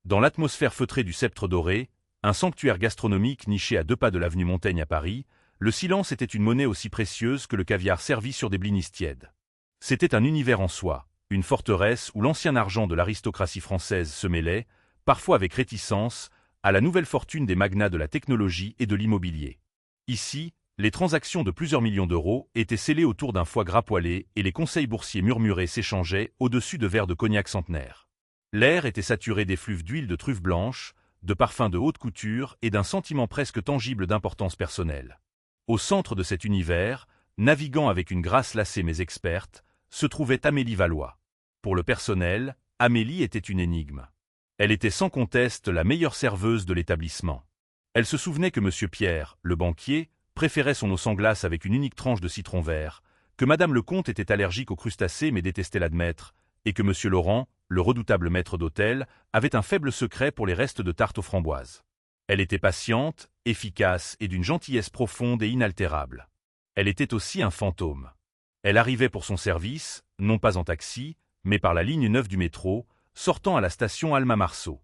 Dans l'atmosphère feutrée du Sceptre doré, un sanctuaire gastronomique niché à 2 pas de l'avenue Montaigne à Paris, le silence était une monnaie aussi précieuse que le caviar servi sur des blinis tièdes. C'était un univers en soi, une forteresse où l'ancien argent de l'aristocratie française se mêlait, parfois avec réticence, à la nouvelle fortune des magnats de la technologie et de l'immobilier. Ici, les transactions de plusieurs millions d'euros étaient scellées autour d'un foie gras poêlé et les conseils boursiers murmurés s'échangeaient au-dessus de verres de cognac centenaire. L'air était saturé d'effluves d'huile de truffe blanche, de parfums de haute couture et d'un sentiment presque tangible d'importance personnelle. Au centre de cet univers, naviguant avec une grâce lassée mais experte, se trouvait Amélie Valois. Pour le personnel, Amélie était une énigme. Elle était sans conteste la meilleure serveuse de l'établissement. Elle se souvenait que M. Pierre, le banquier, préférait son eau sans glace avec une unique tranche de citron vert, que Madame le comte était allergique aux crustacés mais détestait l'admettre, et que M. Laurent, le redoutable maître d'hôtel, avait un faible secret pour les restes de tarte aux framboises. Elle était patiente, efficace et d'une gentillesse profonde et inaltérable. Elle était aussi un fantôme. Elle arrivait pour son service, non pas en taxi, mais par la ligne 9 du métro, sortant à la station Alma-Marceau.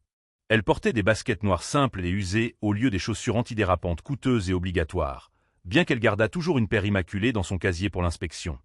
Elle portait des baskets noires simples et usées au lieu des chaussures antidérapantes coûteuses et obligatoires, bien qu'elle gardât toujours une paire immaculée dans son casier pour l'inspection.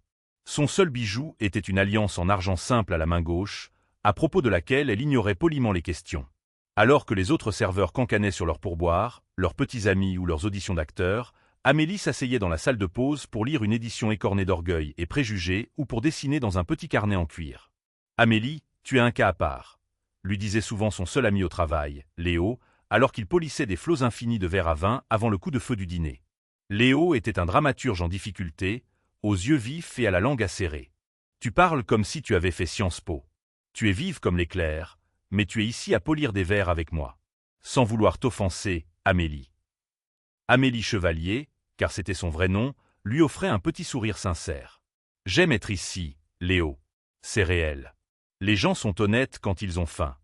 Son seul bijou était une alliance en argent simple à la main gauche, à propos de laquelle elle ignorait poliment les questions. Alors que les autres serveurs cancanaient sur leurs pourboires, leurs petits amis ou leurs auditions d'acteurs, Amélie s'asseyait dans la salle de pause pour lire une édition écornée d'orgueil et préjugés ou pour dessiner dans un petit carnet en cuir. « Amélie, tu es un cas à part », lui disait souvent son seul ami au travail, Léo, alors qu'il polissait des flots infinis de verre à vin avant le coup de feu du dîner. Léo était un dramaturge en difficulté, aux yeux vifs et à la langue acérée. « Tu parles comme si tu avais fait Sciences Po. Tu es vive comme l'éclair, mais tu es ici à polir des vers avec moi. Sans vouloir t'offenser, Amélie. » Amélie Chevalier, car c'était son vrai nom, lui offrait un petit sourire sincère. « J'aime être ici, Léo. C'est réel. Les gens sont honnêtes quand ils ont faim. »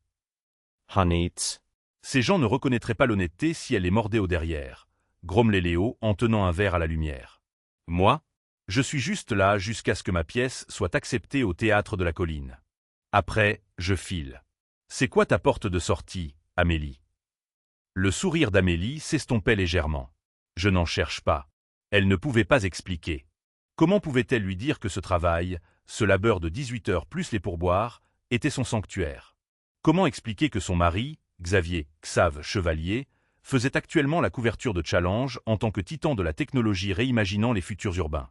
Honnête. Ces gens ne reconnaîtraient pas l'honnêteté si elle les mordait au derrière, grommelait Léo en tenant un verre à la lumière. « Moi, je suis juste là jusqu'à ce que ma pièce soit acceptée au théâtre de la Colline. Après, je file. C'est quoi ta porte de sortie, Amélie ?» Le sourire d'Amélie s'estompait légèrement. Je n'en cherche pas. Elle ne pouvait pas expliquer. Comment pouvait-elle lui dire que ce travail, ce labeur de 18 heures plus les pourboires, était son sanctuaire? Comment expliquer que son mari, Xavier « Xav » Chevalier, faisait actuellement la couverture de Challenge en tant que titan de la technologie réimaginant les futurs urbains?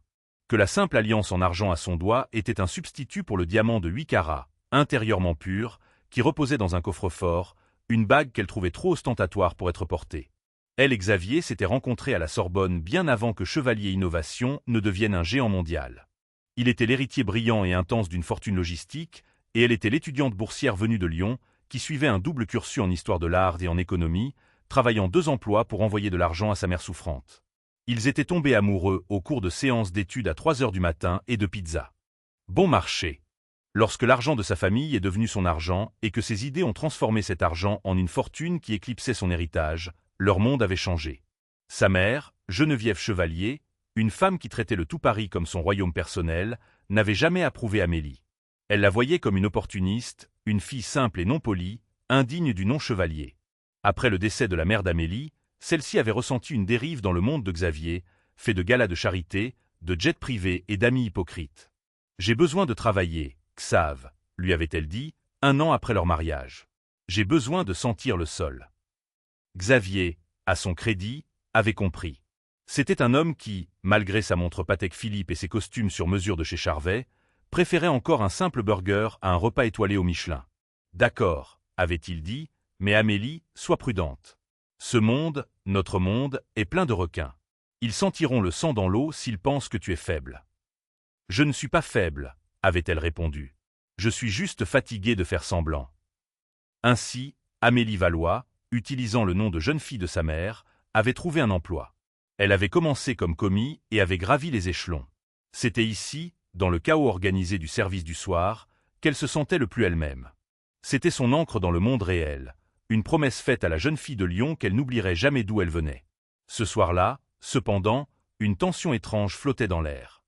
Que la simple alliance en argent à son doigt était un substitut pour le diamant de 8 carats, intérieurement pur, qui reposait dans un coffre-fort, une bague qu'elle trouvait trop ostentatoire pour être portée. Elle et Xavier s'étaient rencontrés à la Sorbonne bien avant que Chevalier Innovation ne devienne un géant mondial. Il était l'héritier brillant et intense d'une fortune logistique, et elle était l'étudiante boursière venue de Lyon, qui suivait un double cursus en histoire de l'art et en économie, travaillant 2 emplois pour envoyer de l'argent à sa mère souffrante. Ils étaient tombés amoureux au cours de séances d'études à 3 heures du matin et de pizza. Bon marché. Lorsque l'argent de sa famille est devenu son argent et que ses idées ont transformé cet argent en une fortune qui éclipsait son héritage, leur monde avait changé. Sa mère, Geneviève Chevalier, une femme qui traitait le tout Paris comme son royaume personnel, n'avait jamais approuvé Amélie. Elle la voyait comme une opportuniste, une fille simple et non polie, indigne du nom Chevalier. Après le décès de la mère d'Amélie, celle-ci avait ressenti une dérive dans le monde de Xavier, fait de galas de charité, de jets privés et d'amis hypocrites. « J'ai besoin de travailler, Xav », lui avait-elle dit, 1 an après leur mariage. « J'ai besoin de sentir le sol. » Xavier, à son crédit, avait compris. C'était un homme qui, malgré sa montre Patek Philippe et ses costumes sur mesure de chez Charvet, préférait encore un simple burger à un repas étoilé au Michelin. « D'accord, » avait-il dit, « mais Amélie, sois prudente. Ce monde, notre monde, est plein de requins. Ils sentiront le sang dans l'eau s'ils pensent que tu es faible. »« Je ne suis pas faible, » avait-elle répondu. « Je suis juste fatiguée de faire semblant. » Ainsi, Amélie Valois, utilisant le nom de jeune fille de sa mère, avait trouvé un emploi. Elle avait commencé comme commis et avait gravi les échelons. C'était ici, dans le chaos organisé du service du soir, qu'elle se sentait le plus elle-même. C'était son ancre dans le monde réel, une promesse faite à la jeune fille de Lyon qu'elle n'oublierait jamais d'où elle venait. Ce soir-là, cependant, une tension étrange flottait dans l'air.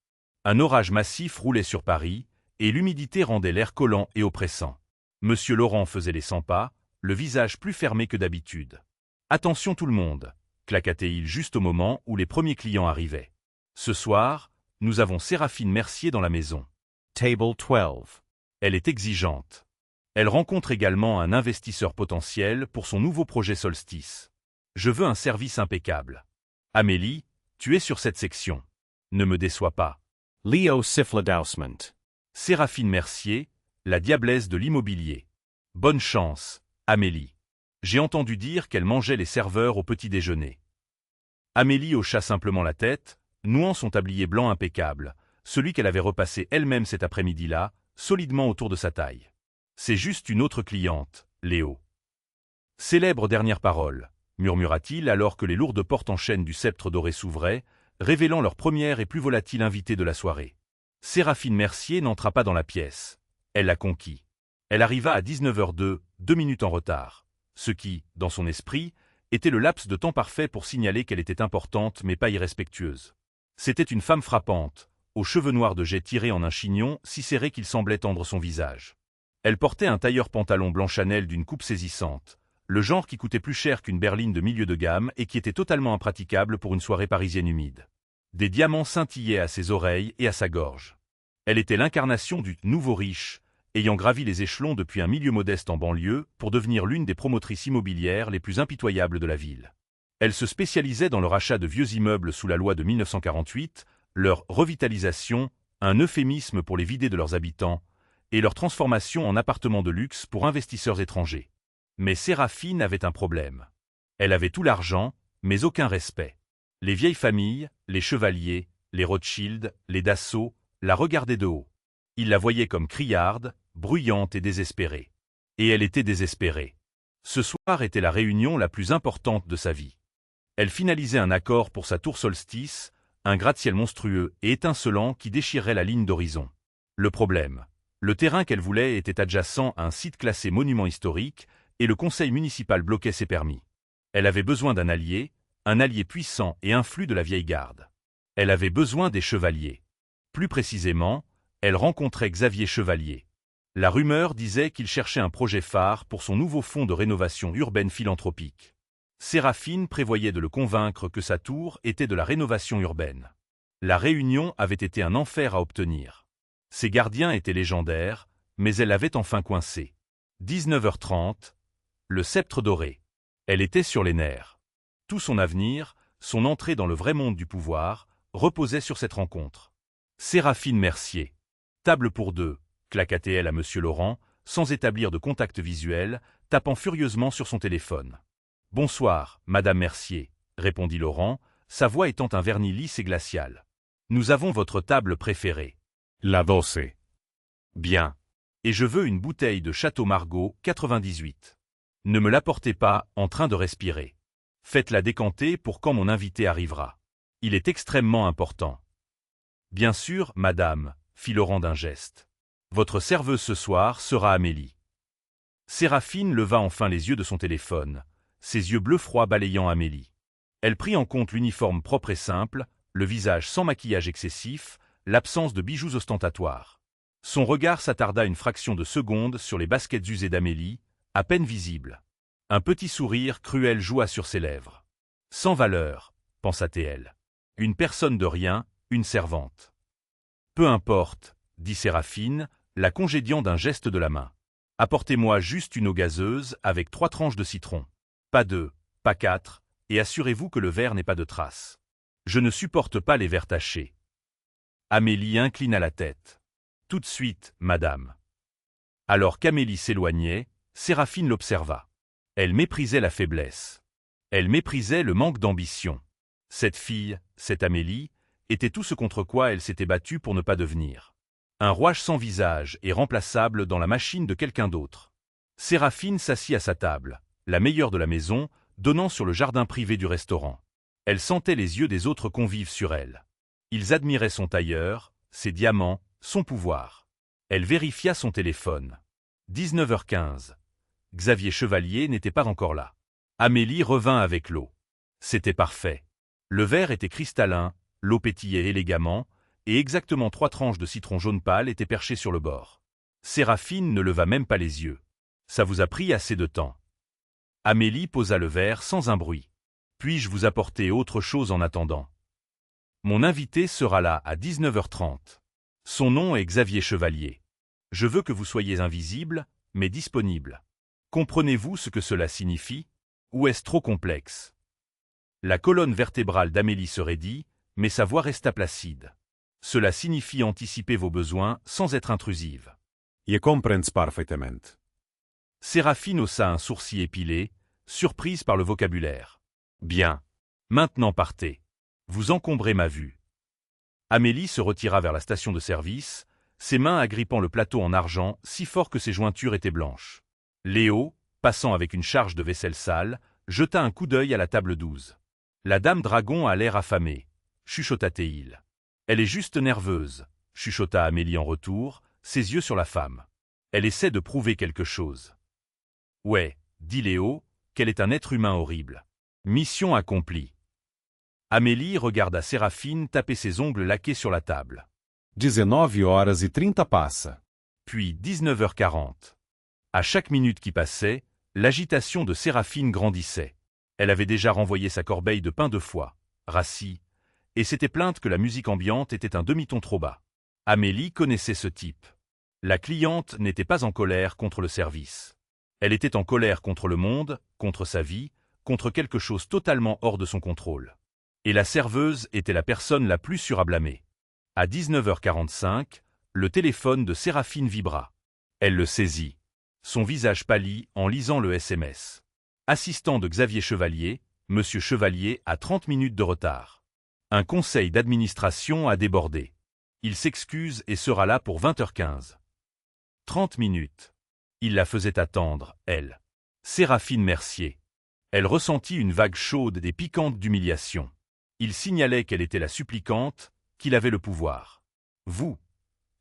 Un orage massif roulait sur Paris, et l'humidité rendait l'air collant et oppressant. Monsieur Laurent faisait les 100 pas, le visage plus fermé que d'habitude. « Attention tout le monde !» claqua-t-il juste au moment où les premiers clients arrivaient. « Ce soir, nous avons Séraphine Mercier dans la maison. Table 12. Elle est exigeante. Elle rencontre également un investisseur potentiel pour son nouveau projet Solstice. Je veux un service impeccable. Amélie, tu es sur cette section. Ne me déçois pas. Leo Sifledausment. Séraphine Mercier, la diablesse de l'immobilier. Bonne chance, Amélie. J'ai entendu dire qu'elle mangeait les serveurs au petit déjeuner. Amélie hocha simplement la tête, nouant son tablier blanc impeccable, celui qu'elle avait repassé elle-même cet après-midi-là, solidement autour de sa taille. C'est juste une autre cliente, Léo. Célèbre dernière parole, murmura-t-il alors que les lourdes portes en chêne du sceptre doré s'ouvraient, révélant leur première et plus volatile invitée de la soirée. Séraphine Mercier n'entra pas dans la pièce. Elle l'a conquis. Elle arriva à 19h02, 2 minutes en retard, ce qui, dans son esprit, était le laps de temps parfait pour signaler qu'elle était importante mais pas irrespectueuse. C'était une femme frappante, aux cheveux noirs de jet tirés en un chignon si serré qu'il semblait tendre son visage. Elle portait un tailleur pantalon blanc Chanel d'une coupe saisissante, le genre qui coûtait plus cher qu'une berline de milieu de gamme et qui était totalement impraticable pour une soirée parisienne humide. Des diamants scintillaient à ses oreilles et à sa gorge. Elle était l'incarnation du nouveau riche, ayant gravi les échelons depuis un milieu modeste en banlieue pour devenir l'une des promotrices immobilières les plus impitoyables de la ville. Elle se spécialisait dans le rachat de vieux immeubles sous la loi de 1948, leur revitalisation, un euphémisme pour les vider de leurs habitants, et leur transformation en appartements de luxe pour investisseurs étrangers. Mais Séraphine avait un problème. Elle avait tout l'argent, mais aucun respect. Les vieilles familles, les chevaliers, les Rothschild, les Dassault, la regardaient de haut. Ils la voyaient comme criarde, bruyante et désespérée. Et elle était désespérée. Ce soir était la réunion la plus importante de sa vie. Elle finalisait un accord pour sa tour Solstice, un gratte-ciel monstrueux et étincelant qui déchirait la ligne d'horizon. Le problème, le terrain qu'elle voulait était adjacent à un site classé monument historique et le conseil municipal bloquait ses permis. Elle avait besoin d'un allié, un allié puissant et influent de la vieille garde. Elle avait besoin des chevaliers. Plus précisément, elle rencontrait Xavier Chevalier. La rumeur disait qu'il cherchait un projet phare pour son nouveau fonds de rénovation urbaine philanthropique. Séraphine prévoyait de le convaincre que sa tour était de la rénovation urbaine. La réunion avait été un enfer à obtenir. Ses gardiens étaient légendaires, mais elle l'avait enfin coincé. 19h30, le sceptre doré. Elle était sur les nerfs. Tout son avenir, son entrée dans le vrai monde du pouvoir, reposait sur cette rencontre. Séraphine Mercier. Table pour deux, claqua-t-elle à M. Laurent, sans établir de contact visuel, tapant furieusement sur son téléphone. « Bonsoir, Madame Mercier », répondit Laurent, sa voix étant un vernis lisse et glacial. « Nous avons votre table préférée. »« La Voce. »« Bien. Et je veux une bouteille de Château Margaux 98. Ne me l'apportez pas en train de respirer. Faites-la décanter pour quand mon invité arrivera. Il est extrêmement important. »« Bien sûr, madame, » fit Laurent d'un geste. « Votre serveuse ce soir sera Amélie. » Séraphine leva enfin les yeux de son téléphone, ses yeux bleus froids balayant Amélie. Elle prit en compte l'uniforme propre et simple, le visage sans maquillage excessif, l'absence de bijoux ostentatoires. Son regard s'attarda une fraction de seconde sur les baskets usées d'Amélie, à peine visibles. Un petit sourire cruel joua sur ses lèvres. « Sans valeur, » pensa-t-elle. « Une personne de rien, une servante. »« Peu importe, » dit Séraphine, la congédiant d'un geste de la main. « Apportez-moi juste une eau gazeuse avec 3 tranches de citron. Pas 2, pas 4, et assurez-vous que le verre n'ait pas de traces. Je ne supporte pas les verres tachés. » Amélie inclina la tête. « Tout de suite, madame. » Alors qu'Amélie s'éloignait, Séraphine l'observa. Elle méprisait la faiblesse. Elle méprisait le manque d'ambition. Cette fille, cette Amélie, était tout ce contre quoi elle s'était battue pour ne pas devenir. Un rouage sans visage et remplaçable dans la machine de quelqu'un d'autre. Séraphine s'assit à sa table, la meilleure de la maison, donnant sur le jardin privé du restaurant. Elle sentait les yeux des autres convives sur elle. Ils admiraient son tailleur, ses diamants, son pouvoir. Elle vérifia son téléphone. 19h15. Xavier Chevalier n'était pas encore là. Amélie revint avec l'eau. C'était parfait. Le verre était cristallin, l'eau pétillait élégamment, et exactement 3 tranches de citron jaune pâle étaient perchées sur le bord. Séraphine ne leva même pas les yeux. « Ça vous a pris assez de temps. » Amélie posa le verre sans un bruit. Puis-je vous apporter autre chose en attendant? Mon invité sera là à 19h30. Son nom est Xavier Chevalier. Je veux que vous soyez invisible, mais disponible. Comprenez-vous ce que cela signifie? Ou est-ce trop complexe? La colonne vertébrale d'Amélie se raidit, mais sa voix resta placide. Cela signifie anticiper vos besoins sans être intrusive. Je comprends parfaitement. Séraphine haussa un sourcil épilé, surprise par le vocabulaire. Bien. Maintenant partez. Vous encombrez ma vue. Amélie se retira vers la station de service, ses mains agrippant le plateau en argent si fort que ses jointures étaient blanches. Léo, passant avec une charge de vaisselle sale, jeta un coup d'œil à la table 12. La dame dragon a l'air affamée, chuchota-t-il. Elle est juste nerveuse, chuchota Amélie en retour, ses yeux sur la femme. Elle essaie de prouver quelque chose. Ouais, dit Léo, qu'elle est un être humain horrible. Mission accomplie. Amélie regarda Séraphine taper ses ongles laqués sur la table. 19h30 passa. Puis 19h40. À chaque minute qui passait, l'agitation de Séraphine grandissait. Elle avait déjà renvoyé sa corbeille de pain 2 fois, rassis, et s'était plainte que la musique ambiante était un demi-ton trop bas. Amélie connaissait ce type. La cliente n'était pas en colère contre le service. Elle était en colère contre le monde, contre sa vie, contre quelque chose totalement hors de son contrôle. Et la serveuse était la personne la plus sûre à blâmer. À 19h45, le téléphone de Séraphine vibra. Elle le saisit. Son visage pâlit en lisant le SMS. Assistant de Xavier Chevalier, Monsieur Chevalier a 30 minutes de retard. Un conseil d'administration a débordé. Il s'excuse et sera là pour 20h15. 30 minutes. Il la faisait attendre, elle. Séraphine Mercier. Elle ressentit une vague chaude et piquante d'humiliation. Il signalait qu'elle était la supplicante, qu'il avait le pouvoir. Vous,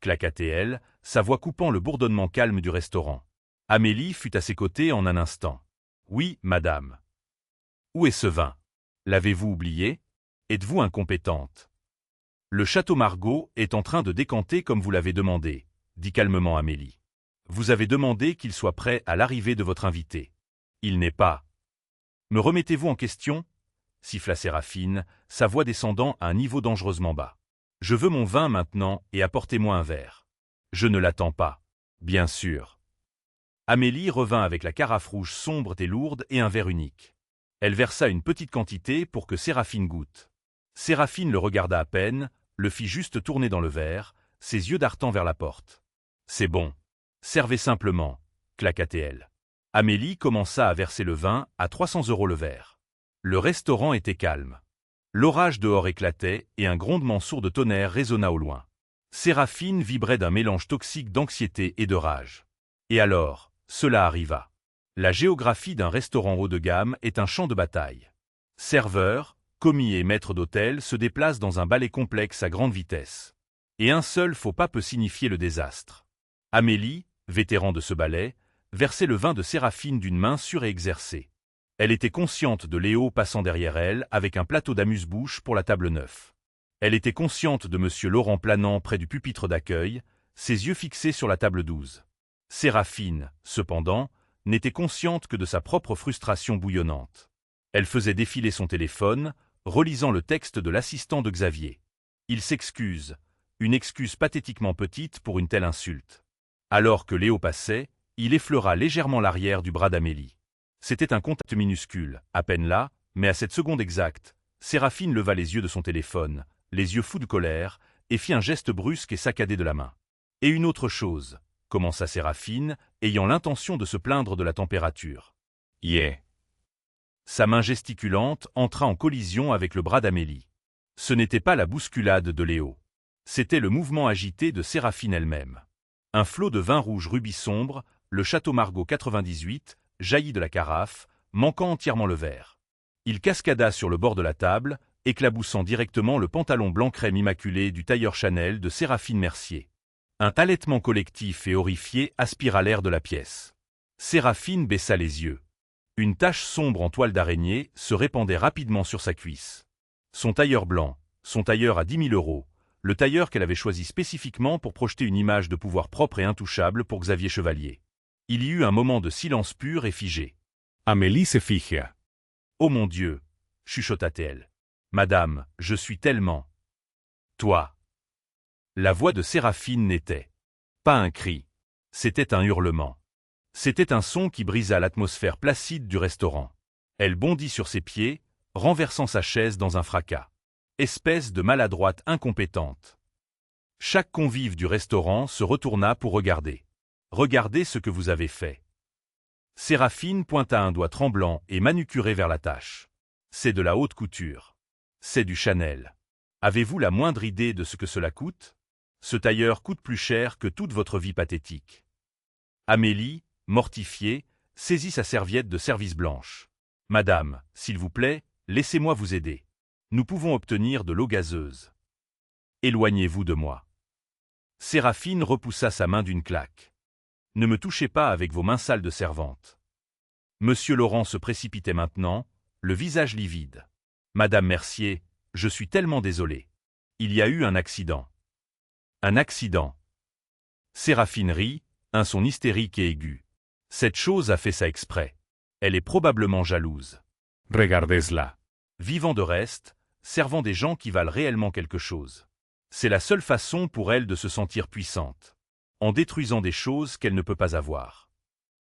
claqua-t-elle, sa voix coupant le bourdonnement calme du restaurant. Amélie fut à ses côtés en un instant. Oui, madame. Où est ce vin? L'avez-vous oublié? Êtes-vous incompétente? Le château Margaux est en train de décanter comme vous l'avez demandé, dit calmement Amélie. Vous avez demandé qu'il soit prêt à l'arrivée de votre invité. Il n'est pas. Me remettez-vous en question? Siffla Séraphine, sa voix descendant à un niveau dangereusement bas. Je veux mon vin maintenant et apportez-moi un verre. Je ne l'attends pas. Bien sûr. Amélie revint avec la carafe rouge sombre et lourde et un verre unique. Elle versa une petite quantité pour que Séraphine goûte. Séraphine le regarda à peine, le fit juste tourner dans le verre, ses yeux dartant vers la porte. C'est bon. Servez simplement, claqua-t-elle. Amélie commença à verser le vin à 300 € le verre. Le restaurant était calme. L'orage dehors éclatait et un grondement sourd de tonnerre résonna au loin. Séraphine vibrait d'un mélange toxique d'anxiété et de rage. Et alors, cela arriva. La géographie d'un restaurant haut de gamme est un champ de bataille. Serveurs, commis et maîtres d'hôtel se déplacent dans un balai complexe à grande vitesse. Et un seul faux pas peut signifier le désastre. Amélie, vétéran de ce balai, versait le vin de Séraphine d'une main sûre et exercée. Elle était consciente de Léo passant derrière elle avec un plateau d'amuse-bouche pour la table 9. Elle était consciente de Monsieur Laurent planant près du pupitre d'accueil, ses yeux fixés sur la table 12. Séraphine, cependant, n'était consciente que de sa propre frustration bouillonnante. Elle faisait défiler son téléphone, relisant le texte de l'assistant de Xavier. Il s'excuse, une excuse pathétiquement petite pour une telle insulte. Alors que Léo passait, il effleura légèrement l'arrière du bras d'Amélie. C'était un contact minuscule, à peine là, mais à cette seconde exacte, Séraphine leva les yeux de son téléphone, les yeux fous de colère, et fit un geste brusque et saccadé de la main. Et une autre chose, commença Séraphine, ayant l'intention de se plaindre de la température. Yeah. Sa main gesticulante entra en collision avec le bras d'Amélie. Ce n'était pas la bousculade de Léo. C'était le mouvement agité de Séraphine elle-même. Un flot de vin rouge rubis sombre, le Château Margaux 98, jaillit de la carafe, manquant entièrement le verre. Il cascada sur le bord de la table, éclaboussant directement le pantalon blanc crème immaculé du tailleur Chanel de Séraphine Mercier. Un halètement collectif et horrifié aspira l'air de la pièce. Séraphine baissa les yeux. Une tache sombre en toile d'araignée se répandait rapidement sur sa cuisse. Son tailleur blanc, son tailleur à 10 000 €, le tailleur qu'elle avait choisi spécifiquement pour projeter une image de pouvoir propre et intouchable pour Xavier Chevalier. Il y eut un moment de silence pur et figé. Amélie se figea. Oh mon Dieu, chuchota-t-elle. Madame, je suis tellement... Toi. La voix de Séraphine n'était pas un cri. C'était un hurlement. C'était un son qui brisa l'atmosphère placide du restaurant. Elle bondit sur ses pieds, renversant sa chaise dans un fracas. Espèce de maladroite incompétente. Chaque convive du restaurant se retourna pour regarder. Regardez ce que vous avez fait. Séraphine pointa un doigt tremblant et manucuré vers la tâche. C'est de la haute couture. C'est du Chanel. Avez-vous la moindre idée de ce que cela coûte? Ce tailleur coûte plus cher que toute votre vie pathétique. Amélie, mortifiée, saisit sa serviette de service blanche. Madame, s'il vous plaît, laissez-moi vous aider. Nous pouvons obtenir de l'eau gazeuse. Éloignez-vous de moi. Séraphine repoussa sa main d'une claque. Ne me touchez pas avec vos mains sales de servante. Monsieur Laurent se précipitait maintenant, le visage livide. Madame Mercier, je suis tellement désolé. Il y a eu un accident. Un accident. Séraphine rit, un son hystérique et aigu. Cette chose a fait ça exprès. Elle est probablement jalouse. Regardez-la. Vivant de reste, servant des gens qui valent réellement quelque chose. C'est la seule façon pour elle de se sentir puissante. En détruisant des choses qu'elle ne peut pas avoir.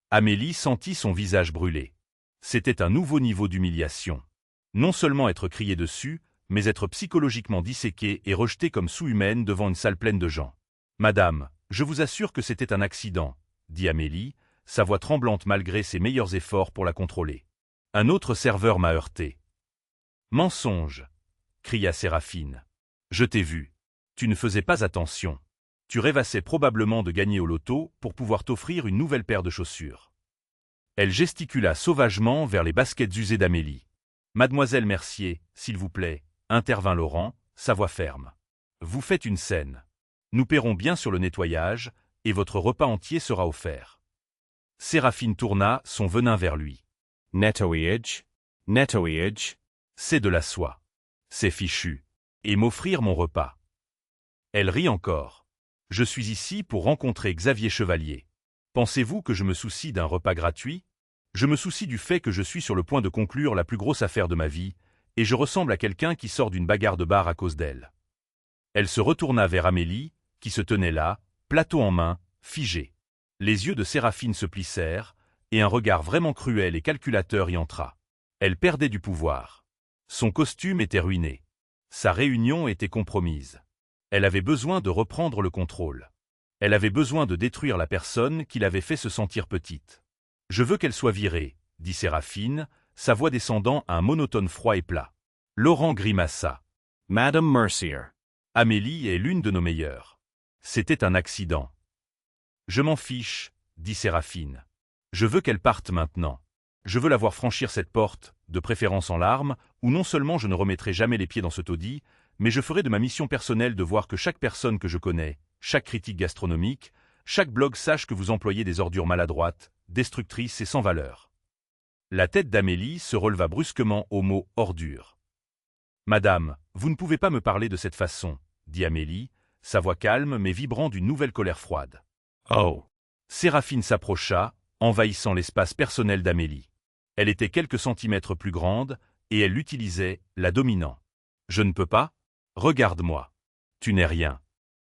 Amélie sentit son visage brûler. C'était un nouveau niveau d'humiliation. Non seulement être crié dessus, mais être psychologiquement disséquée et rejetée comme sous-humaine devant une salle pleine de gens. « Madame, je vous assure que c'était un accident, » dit Amélie, sa voix tremblante malgré ses meilleurs efforts pour la contrôler. « Un autre serveur m'a heurté. »« Mensonge !» cria Séraphine. « Je t'ai vu. Tu ne faisais pas attention. Tu rêvassais probablement de gagner au loto pour pouvoir t'offrir une nouvelle paire de chaussures. » Elle gesticula sauvagement vers les baskets usées d'Amélie. « Mademoiselle Mercier, s'il vous plaît, » intervint Laurent, sa voix ferme. « Vous faites une scène. Nous paierons bien sur le nettoyage, et votre repas entier sera offert. » Séraphine tourna son venin vers lui. « Nettoyage. Nettoyage. C'est de la soie. C'est fichu. Et m'offrir mon repas. » Elle rit encore. « Je suis ici pour rencontrer Xavier Chevalier. Pensez-vous que je me soucie d'un repas gratuit? Je me soucie du fait que je suis sur le point de conclure la plus grosse affaire de ma vie, et je ressemble à quelqu'un qui sort d'une bagarre de bar à cause d'elle. » Elle se retourna vers Amélie, qui se tenait là, plateau en main, figée. Les yeux de Séraphine se plissèrent, et un regard vraiment cruel et calculateur y entra. Elle perdait du pouvoir. Son costume était ruiné. Sa réunion était compromise. Elle avait besoin de reprendre le contrôle. Elle avait besoin de détruire la personne qui l'avait fait se sentir petite. « Je veux qu'elle soit virée, » dit Séraphine, sa voix descendant à un monotone froid et plat. Laurent grimaça. « Madame Mercier. Amélie est l'une de nos meilleures. C'était un accident. »« Je m'en fiche, » dit Séraphine. « Je veux qu'elle parte maintenant. Je veux la voir franchir cette porte, de préférence en larmes, où non seulement je ne remettrai jamais les pieds dans ce taudis, mais je ferai de ma mission personnelle de voir que chaque personne que je connais, chaque critique gastronomique, chaque blog sache que vous employez des ordures maladroites, destructrices et sans valeur. » La tête d'Amélie se releva brusquement au mot « ordure ». « Madame, vous ne pouvez pas me parler de cette façon, » dit Amélie, sa voix calme mais vibrant d'une nouvelle colère froide. « Oh !» Séraphine s'approcha, envahissant l'espace personnel d'Amélie. Elle était quelques centimètres plus grande, et elle l'utilisait, la dominant. « Je ne peux pas? Regarde-moi. Tu n'es rien.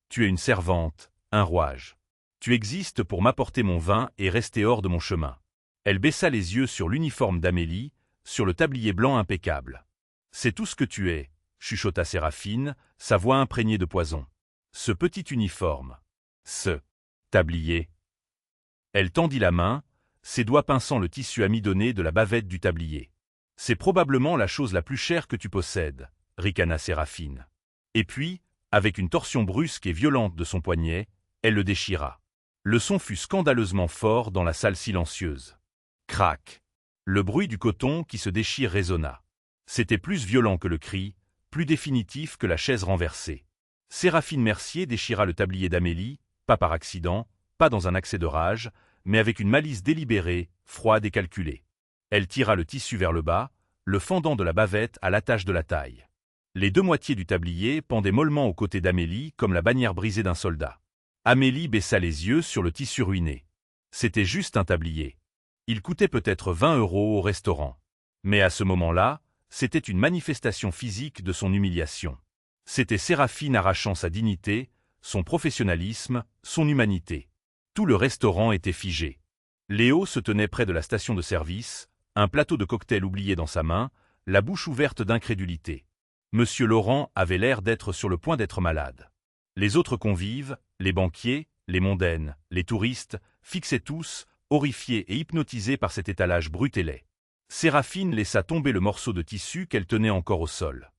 Tu es une servante, un rouage. Tu existes pour m'apporter mon vin et rester hors de mon chemin. » Elle baissa les yeux sur l'uniforme d'Amélie, sur le tablier blanc impeccable. « C'est tout ce que tu es, » chuchota Séraphine, sa voix imprégnée de poison. « Ce petit uniforme. Ce tablier. » Elle tendit la main, ses doigts pinçant le tissu amidonné de la bavette du tablier. « C'est probablement la chose la plus chère que tu possèdes, » ricana Séraphine. Et puis, avec une torsion brusque et violente de son poignet, elle le déchira. Le son fut scandaleusement fort dans la salle silencieuse. Crac! Le bruit du coton qui se déchire résonna. C'était plus violent que le cri, plus définitif que la chaise renversée. Séraphine Mercier déchira le tablier d'Amélie, pas par accident, pas dans un accès de rage, mais avec une malice délibérée, froide et calculée. Elle tira le tissu vers le bas, le fendant de la bavette à l'attache de la taille. Les deux moitiés du tablier pendaient mollement aux côtés d'Amélie comme la bannière brisée d'un soldat. Amélie baissa les yeux sur le tissu ruiné. C'était juste un tablier. Il coûtait peut-être 20 € au restaurant. Mais à ce moment-là, c'était une manifestation physique de son humiliation. C'était Séraphine arrachant sa dignité, son professionnalisme, son humanité. Tout le restaurant était figé. Léo se tenait près de la station de service, un plateau de cocktail oublié dans sa main, la bouche ouverte d'incrédulité. Monsieur Laurent avait l'air d'être sur le point d'être malade. Les autres convives, les banquiers, les mondaines, les touristes, fixaient tous, horrifiés et hypnotisés par cet étalage brut et laid. Séraphine laissa tomber le morceau de tissu qu'elle tenait encore au sol.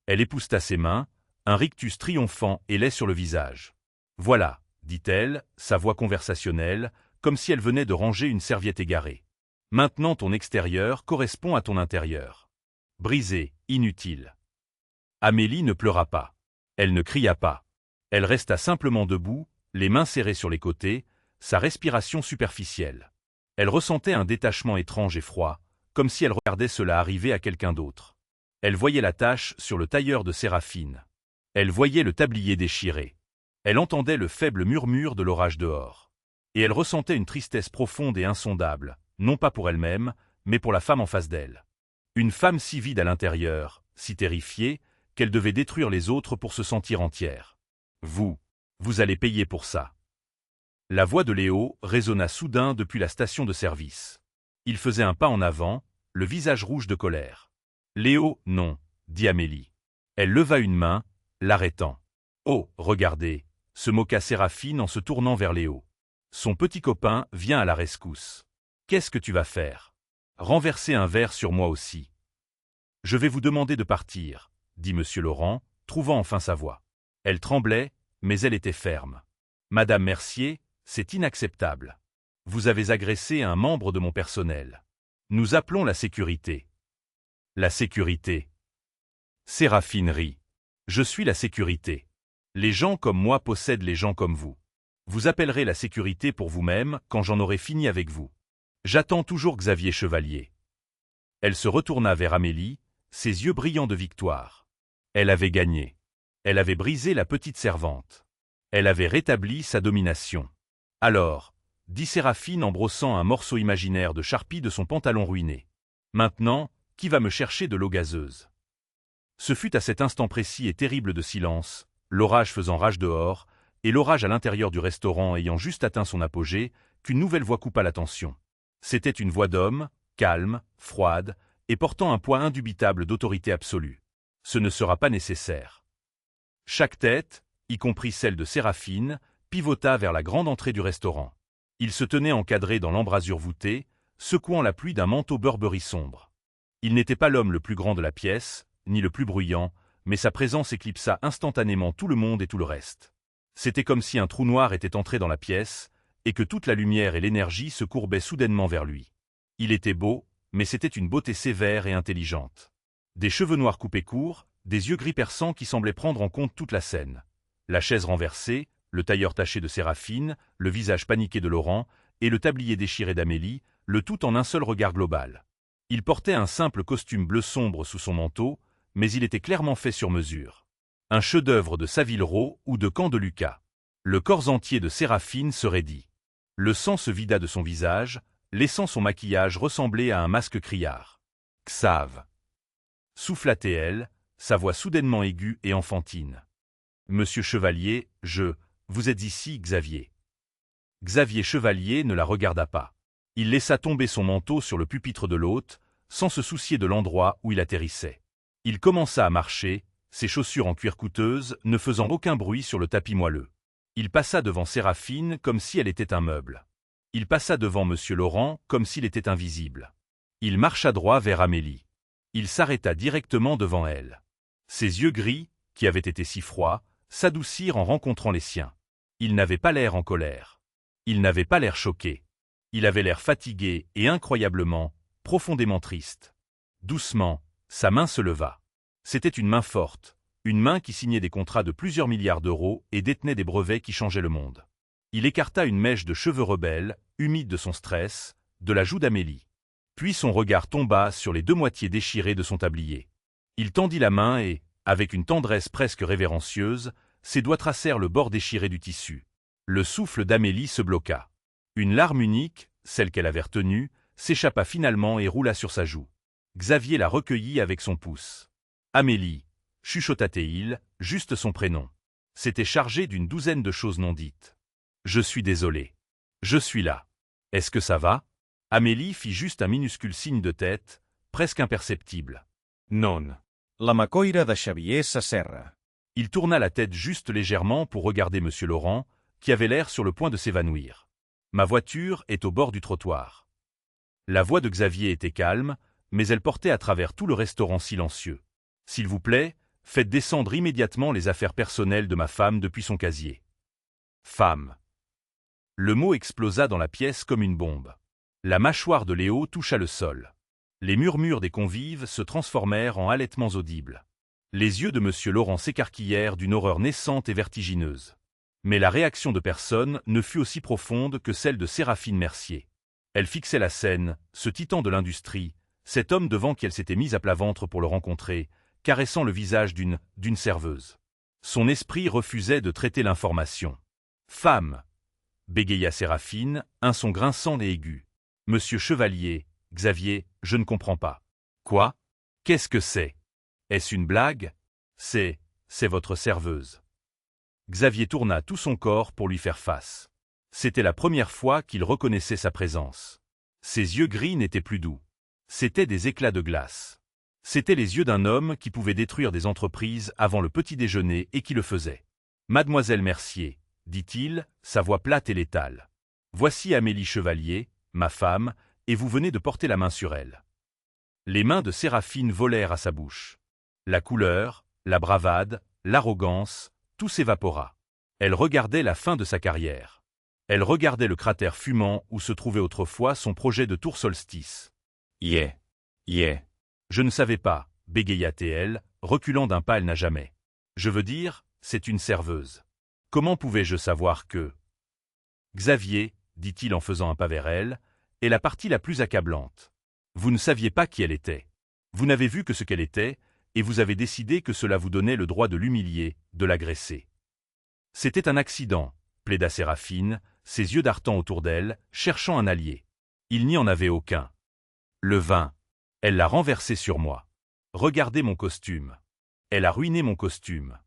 Elle épousseta ses mains, un rictus triomphant et laid sur le visage. « Voilà, » dit-elle, sa voix conversationnelle, comme si elle venait de ranger une serviette égarée. « Maintenant ton extérieur correspond à ton intérieur. » Brisé, inutile. Amélie ne pleura pas. Elle ne cria pas. Elle resta simplement debout, les mains serrées sur les côtés, sa respiration superficielle. Elle ressentait un détachement étrange et froid, comme si elle regardait cela arriver à quelqu'un d'autre. Elle voyait la tache sur le tailleur de Séraphine. Elle voyait le tablier déchiré. Elle entendait le faible murmure de l'orage dehors. Et elle ressentait une tristesse profonde et insondable, non pas pour elle-même, mais pour la femme en face d'elle. Une femme si vide à l'intérieur, si terrifiée, qu'elle devait détruire les autres pour se sentir entière. « Vous allez payer pour ça. » La voix de Léo résonna soudain depuis la station de service. Il faisait un pas en avant, le visage rouge de colère. « Léo, non, » dit Amélie. Elle leva une main, l'arrêtant. « Oh, regardez » se moqua Séraphine en se tournant vers Léo. Son petit copain vient à la rescousse. « Qu'est-ce que tu vas faire ? Renverser un verre sur moi aussi. »« Je vais vous demander de partir, » dit Monsieur Laurent, trouvant enfin sa voix. Elle tremblait, mais elle était ferme. « Madame Mercier, c'est inacceptable. Vous avez agressé un membre de mon personnel. Nous appelons la sécurité. » La sécurité. Séraphine rit. « Je suis la sécurité. Les gens comme moi possèdent les gens comme vous. Vous appellerez la sécurité pour vous-même quand j'en aurai fini avec vous. J'attends toujours Xavier Chevalier. » Elle se retourna vers Amélie, ses yeux brillants de victoire. Elle avait gagné. Elle avait brisé la petite servante. Elle avait rétabli sa domination. « Alors, » dit Séraphine en brossant un morceau imaginaire de charpie de son pantalon ruiné. « Maintenant, qui va me chercher de l'eau gazeuse ?» Ce fut à cet instant précis et terrible de silence, l'orage faisant rage dehors, et l'orage à l'intérieur du restaurant ayant juste atteint son apogée, qu'une nouvelle voix coupa l'attention. C'était une voix d'homme, calme, froide, et portant un poids indubitable d'autorité absolue. « Ce ne sera pas nécessaire. » Chaque tête, y compris celle de Séraphine, pivota vers la grande entrée du restaurant. Il se tenait encadré dans l'embrasure voûtée, secouant la pluie d'un manteau Burberry sombre. Il n'était pas l'homme le plus grand de la pièce, ni le plus bruyant, mais sa présence éclipsa instantanément tout le monde et tout le reste. C'était comme si un trou noir était entré dans la pièce, et que toute la lumière et l'énergie se courbaient soudainement vers lui. Il était beau, mais c'était une beauté sévère et intelligente. Des cheveux noirs coupés courts, des yeux gris perçants qui semblaient prendre en compte toute la scène. La chaise renversée, le tailleur taché de Séraphine, le visage paniqué de Laurent, et le tablier déchiré d'Amélie, le tout en un seul regard global. Il portait un simple costume bleu sombre sous son manteau, mais il était clairement fait sur mesure. Un chef-d'œuvre de Savile Row ou de Camp de Lucas. Le corps entier de Séraphine se raidit. Le sang se vida de son visage, laissant son maquillage ressembler à un masque criard. « Xav !» souffla-t-elle, sa voix soudainement aiguë et enfantine. « Monsieur Chevalier, vous êtes ici, Xavier. » Xavier Chevalier ne la regarda pas. Il laissa tomber son manteau sur le pupitre de l'hôte, sans se soucier de l'endroit où il atterrissait. Il commença à marcher, ses chaussures en cuir coûteuse ne faisant aucun bruit sur le tapis moelleux. Il passa devant Séraphine comme si elle était un meuble. Il passa devant Monsieur Laurent comme s'il était invisible. Il marcha droit vers Amélie. Il s'arrêta directement devant elle. Ses yeux gris, qui avaient été si froids, s'adoucirent en rencontrant les siens. Il n'avait pas l'air en colère. Il n'avait pas l'air choqué. Il avait l'air fatigué et incroyablement, profondément triste. Doucement, sa main se leva. C'était une main forte, une main qui signait des contrats de plusieurs milliards d'euros et détenait des brevets qui changeaient le monde. Il écarta une mèche de cheveux rebelles, humide de son stress, de la joue d'Amélie. Puis son regard tomba sur les deux moitiés déchirées de son tablier. Il tendit la main et, avec une tendresse presque révérencieuse, ses doigts tracèrent le bord déchiré du tissu. Le souffle d'Amélie se bloqua. Une larme unique, celle qu'elle avait retenue, s'échappa finalement et roula sur sa joue. Xavier la recueillit avec son pouce. « Amélie » chuchota-t-il, juste son prénom. C'était chargé d'une douzaine de choses non dites. « Je suis désolé. Je suis là. Est-ce que ça va ?» Amélie fit juste un minuscule signe de tête, presque imperceptible. « Non. » La macoira de Xavier s'acerra. Il tourna la tête juste légèrement pour regarder M. Laurent, qui avait l'air sur le point de s'évanouir. « Ma voiture est au bord du trottoir. » La voix de Xavier était calme, mais elle portait à travers tout le restaurant silencieux. « S'il vous plaît, faites descendre immédiatement les affaires personnelles de ma femme depuis son casier. » Femme. Le mot explosa dans la pièce comme une bombe. La mâchoire de Léo toucha le sol. Les murmures des convives se transformèrent en halètements audibles. Les yeux de M. Laurent s'écarquillèrent d'une horreur naissante et vertigineuse. Mais la réaction de personne ne fut aussi profonde que celle de Séraphine Mercier. Elle fixait la scène, ce titan de l'industrie, cet homme devant qui elle s'était mise à plat ventre pour le rencontrer, caressant le visage d'une serveuse. Son esprit refusait de traiter l'information. « Femme !» bégaya Séraphine, un son grinçant et aigu. « Monsieur Chevalier, Xavier, je ne comprends pas. »« Quoi ? Qu'est-ce que c'est ? Est-ce une blague ? C'est votre serveuse. » Xavier tourna tout son corps pour lui faire face. C'était la première fois qu'il reconnaissait sa présence. Ses yeux gris n'étaient plus doux. C'étaient des éclats de glace. C'étaient les yeux d'un homme qui pouvait détruire des entreprises avant le petit déjeuner et qui le faisait. « Mademoiselle Mercier, » dit-il, sa voix plate et létale. « Voici Amélie Chevalier, ma femme, et vous venez de porter la main sur elle. » Les mains de Séraphine volèrent à sa bouche. La couleur, la bravade, l'arrogance, tout s'évapora. Elle regardait la fin de sa carrière. Elle regardait le cratère fumant où se trouvait autrefois son projet de tour solstice. « Yeah. Je ne savais pas, bégaya-t-elle, reculant d'un pas elle n'a jamais. Je veux dire, c'est une serveuse. Comment pouvais-je savoir que… » Xavier, dit-il en faisant un pas vers elle, est la partie la plus accablante. Vous ne saviez pas qui elle était. Vous n'avez vu que ce qu'elle était, et vous avez décidé que cela vous donnait le droit de l'humilier, de l'agresser. C'était un accident, plaida Séraphine, ses yeux dartant autour d'elle, cherchant un allié. Il n'y en avait aucun. Le vin. Elle l'a renversé sur moi. Regardez mon costume. Elle a ruiné mon costume.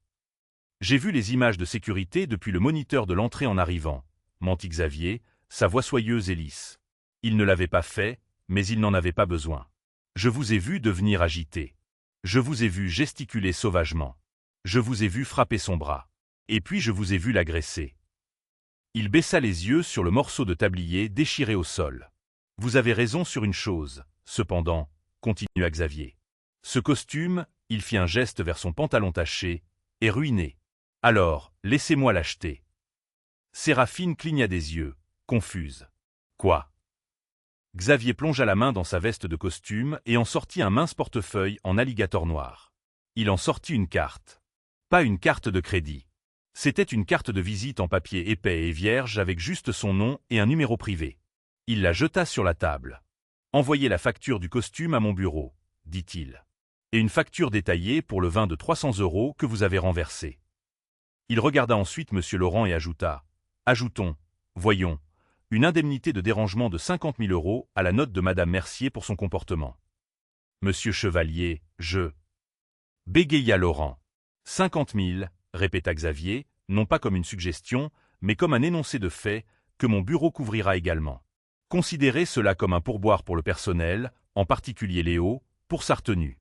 J'ai vu les images de sécurité depuis le moniteur de l'entrée en arrivant, mentit Xavier, sa voix soyeuse et lisse. Il ne l'avait pas fait, mais il n'en avait pas besoin. Je vous ai vu devenir agité. Je vous ai vu gesticuler sauvagement. Je vous ai vu frapper son bras. Et puis je vous ai vu l'agresser. Il baissa les yeux sur le morceau de tablier déchiré au sol. Vous avez raison sur une chose, cependant, continua Xavier. Ce costume, il fit un geste vers son pantalon taché, est ruiné. Alors, laissez-moi l'acheter. Séraphine cligna des yeux, confuse. Quoi ? Xavier plongea la main dans sa veste de costume et en sortit un mince portefeuille en alligator noir. Il en sortit une carte. Pas une carte de crédit. C'était une carte de visite en papier épais et vierge avec juste son nom et un numéro privé. Il la jeta sur la table. « Envoyez la facture du costume à mon bureau, » dit-il. « Et une facture détaillée pour le vin de 300 € que vous avez renversé. » Il regarda ensuite M. Laurent et ajouta « Ajoutons, voyons, une indemnité de dérangement de 50 000 € à la note de Madame Mercier pour son comportement. » Monsieur Chevalier, je… Bégaya Laurent. 50 000, répéta Xavier, non pas comme une suggestion, mais comme un énoncé de fait que mon bureau couvrira également. Considérez cela comme un pourboire pour le personnel, en particulier Léo, pour sa retenue.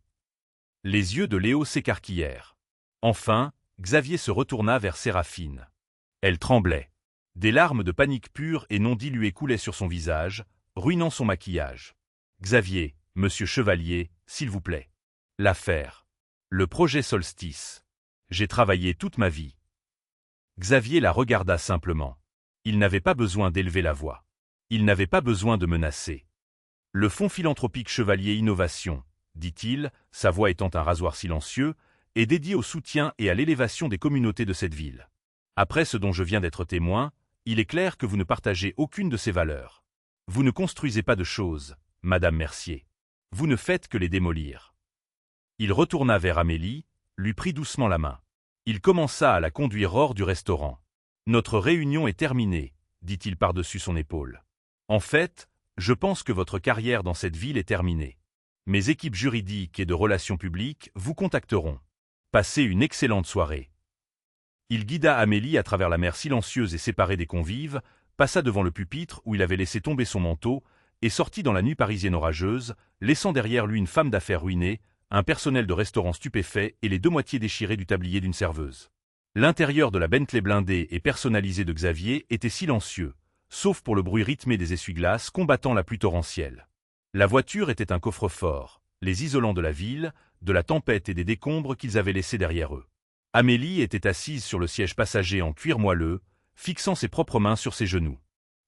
Les yeux de Léo s'écarquillèrent. Enfin, Xavier se retourna vers Séraphine. Elle tremblait. Des larmes de panique pure et non diluée coulaient sur son visage, ruinant son maquillage. Xavier, monsieur Chevalier, s'il vous plaît. L'affaire. Le projet Solstice. J'ai travaillé toute ma vie. Xavier la regarda simplement. Il n'avait pas besoin d'élever la voix. Il n'avait pas besoin de menacer. Le fonds philanthropique Chevalier Innovation, dit-il, sa voix étant un rasoir silencieux, est dédié au soutien et à l'élévation des communautés de cette ville. Après ce dont je viens d'être témoin, il est clair que vous ne partagez aucune de ces valeurs. Vous ne construisez pas de choses, Madame Mercier. Vous ne faites que les démolir. Il retourna vers Amélie, lui prit doucement la main. Il commença à la conduire hors du restaurant. « Notre réunion est terminée, dit-il par-dessus son épaule. En fait, Je pense que votre carrière dans cette ville est terminée. Mes équipes juridiques et de relations publiques vous contacteront. Passez une excellente soirée. Il guida Amélie à travers la mer silencieuse et séparée des convives, passa devant le pupitre où il avait laissé tomber son manteau, et sortit dans la nuit parisienne orageuse, laissant derrière lui une femme d'affaires ruinée, un personnel de restaurant stupéfait et les deux moitiés déchirées du tablier d'une serveuse. L'intérieur de la Bentley blindée et personnalisée de Xavier était silencieux, sauf pour le bruit rythmé des essuie-glaces combattant la pluie torrentielle. La voiture était un coffre-fort, les isolants de la ville, de la tempête et des décombres qu'ils avaient laissés derrière eux. Amélie était assise sur le siège passager en cuir moelleux, fixant ses propres mains sur ses genoux.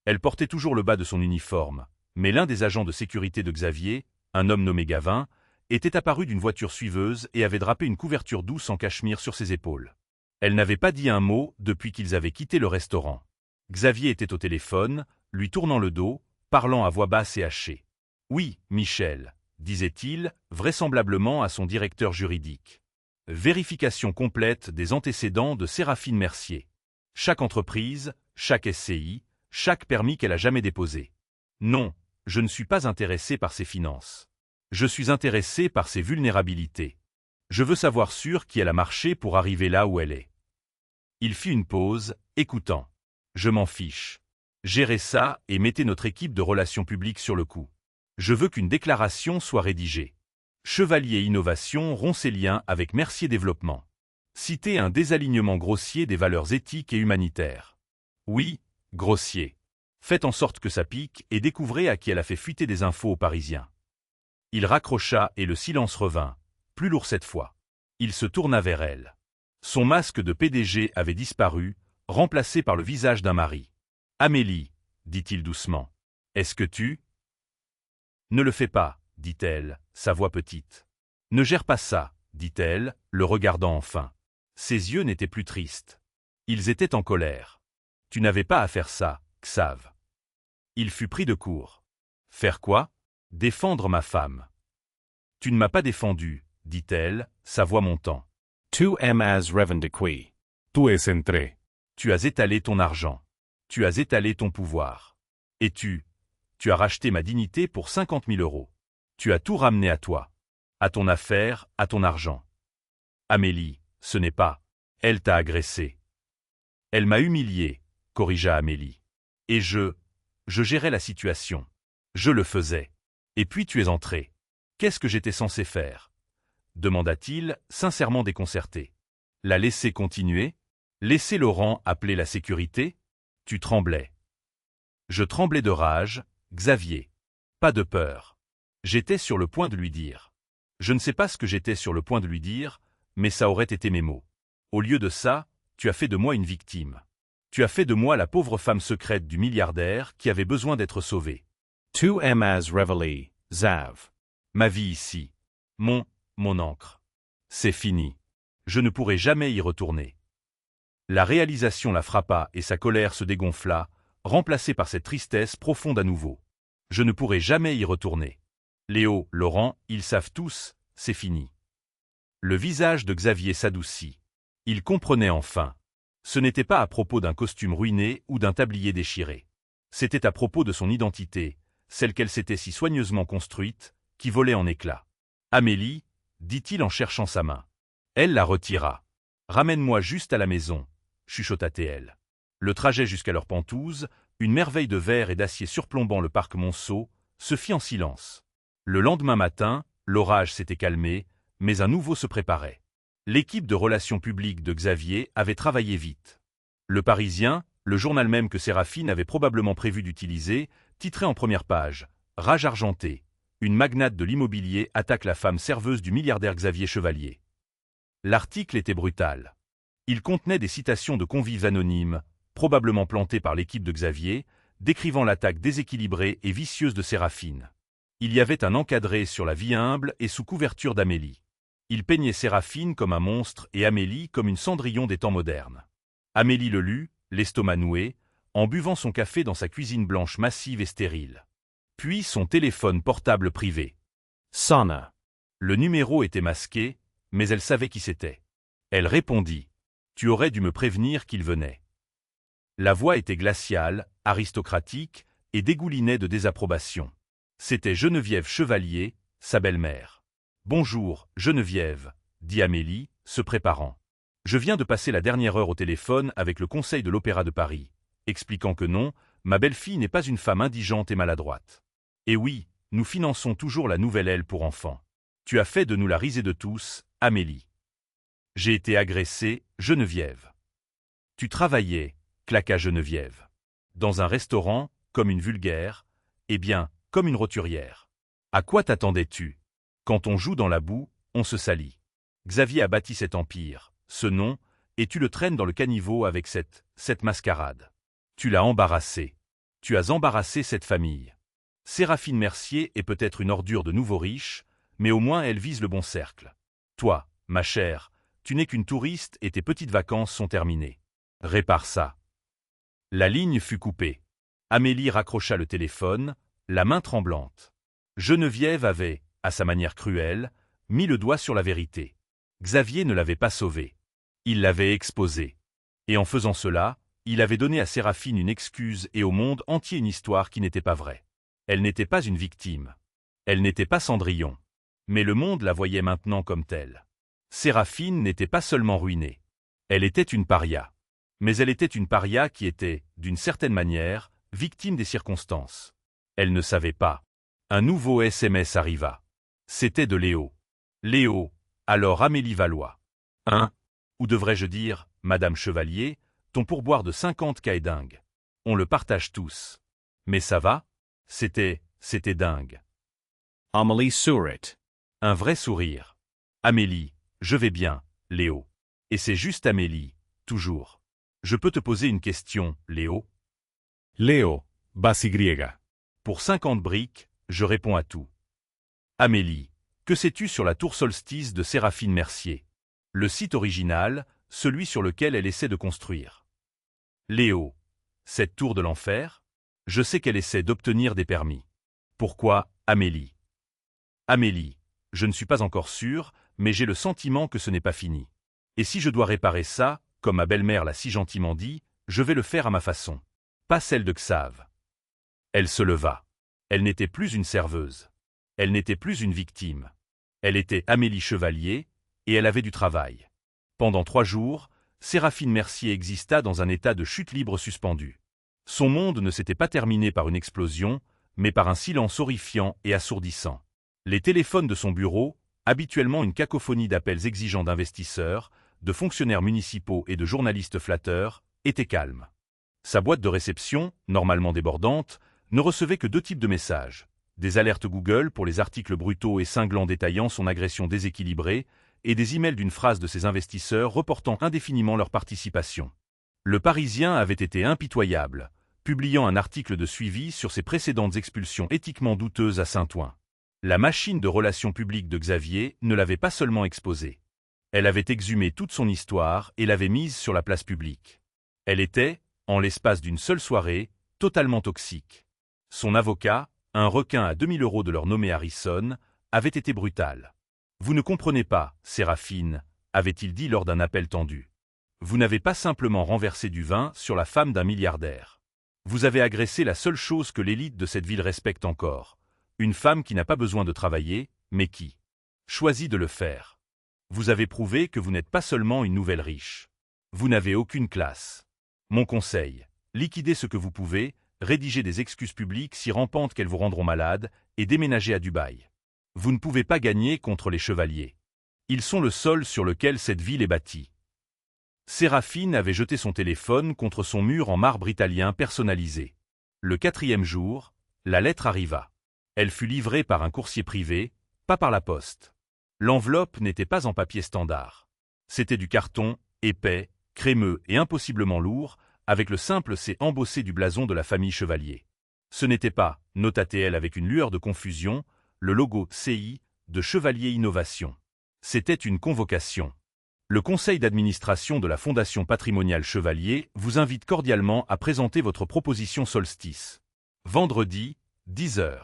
Elle portait toujours le bas de son uniforme, mais l'un des agents de sécurité de Xavier, un homme nommé Gavin, était apparu d'une voiture suiveuse et avait drapé une couverture douce en cachemire sur ses épaules. Elle n'avait pas dit un mot depuis qu'ils avaient quitté le restaurant. Xavier était au téléphone, lui tournant le dos, parlant à voix basse et hachée. « Oui, Michel », disait-il, vraisemblablement à son directeur juridique. Vérification complète des antécédents de Séraphine Mercier. Chaque entreprise, chaque SCI, chaque permis qu'elle a jamais déposé. Non, je ne suis pas intéressé par ses finances. Je suis intéressé par ses vulnérabilités. Je veux savoir sur qui elle a marché pour arriver là où elle est. Il fit une pause, écoutant. Je m'en fiche. Gérez ça et mettez notre équipe de relations publiques sur le coup. Je veux qu'une déclaration soit rédigée. Chevalier Innovation rompt ses liens avec Mercier Développement. Citez un désalignement grossier des valeurs éthiques et humanitaires. Oui, grossier. Faites en sorte que ça pique et découvrez à qui elle a fait fuiter des infos aux Parisiens. Il raccrocha et le silence revint, plus lourd cette fois. Il se tourna vers elle. Son masque de PDG avait disparu, remplacé par le visage d'un mari. « Amélie, dit-il doucement, est-ce que tu… » « Ne le fais pas, dit-elle, sa voix petite. « Ne gère pas ça, dit-elle, le regardant enfin. Ses yeux n'étaient plus tristes. Ils étaient en colère. Tu n'avais pas à faire ça, Xav. Il fut pris de court. Faire quoi? Défendre ma femme. Tu ne m'as pas défendu, dit-elle, sa voix montant. Tu m'as revendiqué. Tu es entré. Tu as étalé ton argent. Tu as étalé ton pouvoir. Et tu as racheté ma dignité pour 50 000 €. Tu as tout ramené à toi. À ton affaire, à ton argent. Amélie, ce n'est pas. Elle t'a agressé. Elle m'a humilié, corrigea Amélie. Et je gérais la situation. Je le faisais. Et puis tu es entré. Qu'est-ce que j'étais censé faire? Demanda-t-il, sincèrement déconcerté. La laisser continuer? Laisser Laurent appeler la sécurité? Tu tremblais. Je tremblais de rage, Xavier. Pas de peur. J'étais sur le point de lui dire. Je ne sais pas ce que j'étais sur le point de lui dire, mais ça aurait été mes mots. Au lieu de ça, tu as fait de moi une victime. Tu as fait de moi la pauvre femme secrète du milliardaire qui avait besoin d'être sauvée. Tu m'as révélé, Xav. Ma vie ici. Mon encre. C'est fini. Je ne pourrai jamais y retourner. La réalisation la frappa et sa colère se dégonfla, remplacée par cette tristesse profonde à nouveau. Je ne pourrai jamais y retourner. Léo, Laurent, ils savent tous, c'est fini. Le visage de Xavier s'adoucit. Il comprenait enfin. Ce n'était pas à propos d'un costume ruiné ou d'un tablier déchiré. C'était à propos de son identité, celle qu'elle s'était si soigneusement construite, qui volait en éclats. Amélie, dit-il en cherchant sa main. Elle la retira. Ramène-moi juste à la maison, chuchota-t-elle. Le trajet jusqu'à leur pentouse, une merveille de verre et d'acier surplombant le parc Monceau, se fit en silence. Le lendemain matin, l'orage s'était calmé, mais un nouveau se préparait. L'équipe de relations publiques de Xavier avait travaillé vite. Le Parisien, le journal même que Séraphine avait probablement prévu d'utiliser, titrait en première page « Rage argentée. Une magnate de l'immobilier attaque la femme serveuse du milliardaire Xavier Chevalier ». L'article était brutal. Il contenait des citations de convives anonymes, probablement plantées par l'équipe de Xavier, décrivant l'attaque déséquilibrée et vicieuse de Séraphine. Il y avait un encadré sur la vie humble et sous couverture d'Amélie. Il peignait Séraphine comme un monstre et Amélie comme une Cendrillon des temps modernes. Amélie le lut, l'estomac noué, en buvant son café dans sa cuisine blanche massive et stérile. Puis son téléphone portable privé. Sonna. Le numéro était masqué, mais elle savait qui c'était. Elle répondit. « Tu aurais dû me prévenir qu'il venait. » La voix était glaciale, aristocratique, et dégoulinait de désapprobation. C'était Geneviève Chevalier, sa belle-mère. « Bonjour, Geneviève, » dit Amélie, se préparant. « Je viens de passer la dernière heure au téléphone avec le Conseil de l'Opéra de Paris, expliquant que non, ma belle-fille n'est pas une femme indigente et maladroite. Et oui, nous finançons toujours la nouvelle aile pour enfants. Tu as fait de nous la risée de tous, Amélie. J'ai été agressée, Geneviève. Tu travaillais, claqua Geneviève. Dans un restaurant, comme une vulgaire, eh bien, comme une roturière. À quoi t'attendais-tu? Quand on joue dans la boue, on se salit. Xavier a bâti cet empire, ce nom, et tu le traînes dans le caniveau avec cette mascarade. Tu l'as embarrassé. Tu as embarrassé cette famille. Séraphine Mercier est peut-être une ordure de nouveau riche, mais au moins elle vise le bon cercle. Toi, ma chère, tu n'es qu'une touriste et tes petites vacances sont terminées. Répare ça. La ligne fut coupée. Amélie raccrocha le téléphone, la main tremblante. Geneviève avait, à sa manière cruelle, mis le doigt sur la vérité. Xavier ne l'avait pas sauvée. Il l'avait exposée. Et en faisant cela, il avait donné à Séraphine une excuse et au monde entier une histoire qui n'était pas vraie. Elle n'était pas une victime. Elle n'était pas Cendrillon. Mais le monde la voyait maintenant comme telle. Séraphine n'était pas seulement ruinée. Elle était une paria. Mais elle était une paria qui était, d'une certaine manière, victime des circonstances. Elle ne savait pas. Un nouveau SMS arriva. C'était de Léo. Léo, alors Amélie Valois. Ou devrais-je dire, Madame Chevalier, ton pourboire de 50 est dingue. On le partage tous. Mais ça va? C'était dingue. Amélie sourit. Un vrai sourire. Amélie, je vais bien, Léo. Et c'est juste Amélie, toujours. Je peux te poser une question, Léo? Léo, basi griega. Pour 50 briques, je réponds à tout. Amélie, que sais-tu sur la tour Solstice de Séraphine Mercier? Le site original, celui sur lequel elle essaie de construire. Léo, cette tour de l'enfer? Je sais qu'elle essaie d'obtenir des permis. Pourquoi, Amélie? Amélie, je ne suis pas encore sûr, mais j'ai le sentiment que ce n'est pas fini. Et si je dois réparer ça, comme ma belle-mère l'a si gentiment dit, je vais le faire à ma façon. Pas celle de Xav. Elle se leva. Elle n'était plus une serveuse. Elle n'était plus une victime. Elle était Amélie Chevalier, et elle avait du travail. Pendant 3 jours, Séraphine Mercier exista dans un état de chute libre suspendue. Son monde ne s'était pas terminé par une explosion, mais par un silence horrifiant et assourdissant. Les téléphones de son bureau, habituellement une cacophonie d'appels exigeants d'investisseurs, de fonctionnaires municipaux et de journalistes flatteurs, étaient calmes. Sa boîte de réception, normalement débordante, ne recevait que 2 types de messages. Des alertes Google pour les articles brutaux et cinglants détaillant son agression déséquilibrée, et des emails d'une phrase de ses investisseurs reportant indéfiniment leur participation. Le Parisien avait été impitoyable, publiant un article de suivi sur ses précédentes expulsions éthiquement douteuses à Saint-Ouen. La machine de relations publiques de Xavier ne l'avait pas seulement exposée. Elle avait exhumé toute son histoire et l'avait mise sur la place publique. Elle était, en l'espace d'une seule soirée, totalement toxique. Son avocat, un requin à 2000 € de leur nommé Harrison, avait été brutal. « Vous ne comprenez pas, Séraphine », avait-il dit lors d'un appel tendu. « Vous n'avez pas simplement renversé du vin sur la femme d'un milliardaire. Vous avez agressé la seule chose que l'élite de cette ville respecte encore. Une femme qui n'a pas besoin de travailler, mais qui choisit de le faire. Vous avez prouvé que vous n'êtes pas seulement une nouvelle riche. Vous n'avez aucune classe. Mon conseil, liquidez ce que vous pouvez, rédigez des excuses publiques si rampantes qu'elles vous rendront malade, et déménagez à Dubaï. Vous ne pouvez pas gagner contre les chevaliers. Ils sont le sol sur lequel cette ville est bâtie. » Séraphine avait jeté son téléphone contre son mur en marbre italien personnalisé. Le 4e jour, la lettre arriva. Elle fut livrée par un coursier privé, pas par la poste. L'enveloppe n'était pas en papier standard. C'était du carton, épais, crémeux et impossiblement lourd, avec le simple C embossé du blason de la famille Chevalier. Ce n'était pas, nota-t-elle avec une lueur de confusion, le logo CI de Chevalier Innovation. C'était une convocation. Le conseil d'administration de la Fondation patrimoniale Chevalier vous invite cordialement à présenter votre proposition Solstice. Vendredi, 10 h.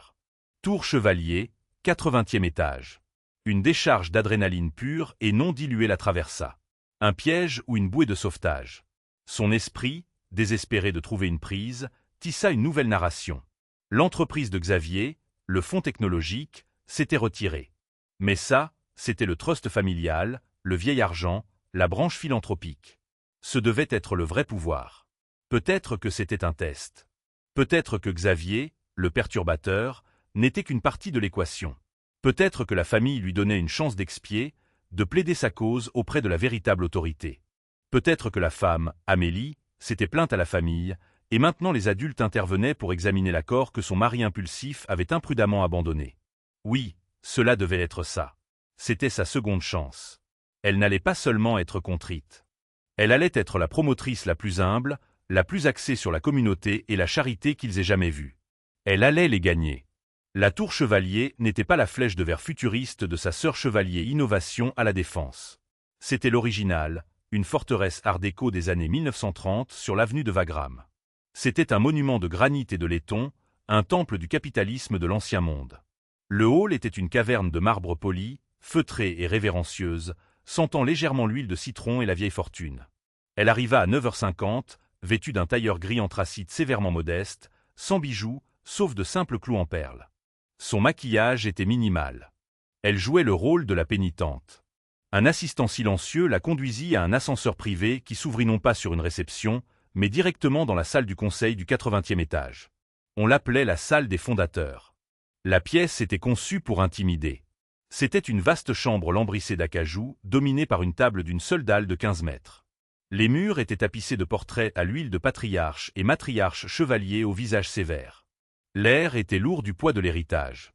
Tour Chevalier, 80e étage. Une décharge d'adrénaline pure et non diluée la traversa. Un piège ou une bouée de sauvetage. Son esprit, désespéré de trouver une prise, tissa une nouvelle narration. L'entreprise de Xavier, le fonds technologique, s'était retirée. Mais ça, c'était le trust familial, le vieil argent, la branche philanthropique. Ce devait être le vrai pouvoir. Peut-être que c'était un test. Peut-être que Xavier, le perturbateur, n'était qu'une partie de l'équation. Peut-être que la famille lui donnait une chance d'expier, de plaider sa cause auprès de la véritable autorité. Peut-être que la femme, Amélie, s'était plainte à la famille, et maintenant les adultes intervenaient pour examiner l'accord que son mari impulsif avait imprudemment abandonné. Oui, cela devait être ça. C'était sa seconde chance. Elle n'allait pas seulement être contrite. Elle allait être la promotrice la plus humble, la plus axée sur la communauté et la charité qu'ils aient jamais vue. Elle allait les gagner. La tour Chevalier n'était pas la flèche de verre futuriste de sa sœur Chevalier Innovation à la Défense. C'était l'original, une forteresse art déco des années 1930 sur l'avenue de Wagram. C'était un monument de granit et de laiton, un temple du capitalisme de l'ancien monde. Le hall était une caverne de marbre poli, feutrée et révérencieuse, sentant légèrement l'huile de citron et la vieille fortune. Elle arriva à 9h50, vêtue d'un tailleur gris anthracite sévèrement modeste, sans bijoux, sauf de simples clous en perles. Son maquillage était minimal. Elle jouait le rôle de la pénitente. Un assistant silencieux la conduisit à un ascenseur privé qui s'ouvrit non pas sur une réception, mais directement dans la salle du conseil du 80e étage. On l'appelait la salle des fondateurs. La pièce était conçue pour intimider. C'était une vaste chambre lambrissée d'acajou, dominée par une table d'une seule dalle de 15 mètres. Les murs étaient tapissés de portraits à l'huile de patriarches et matriarches chevaliers au visage sévère. L'air était lourd du poids de l'héritage.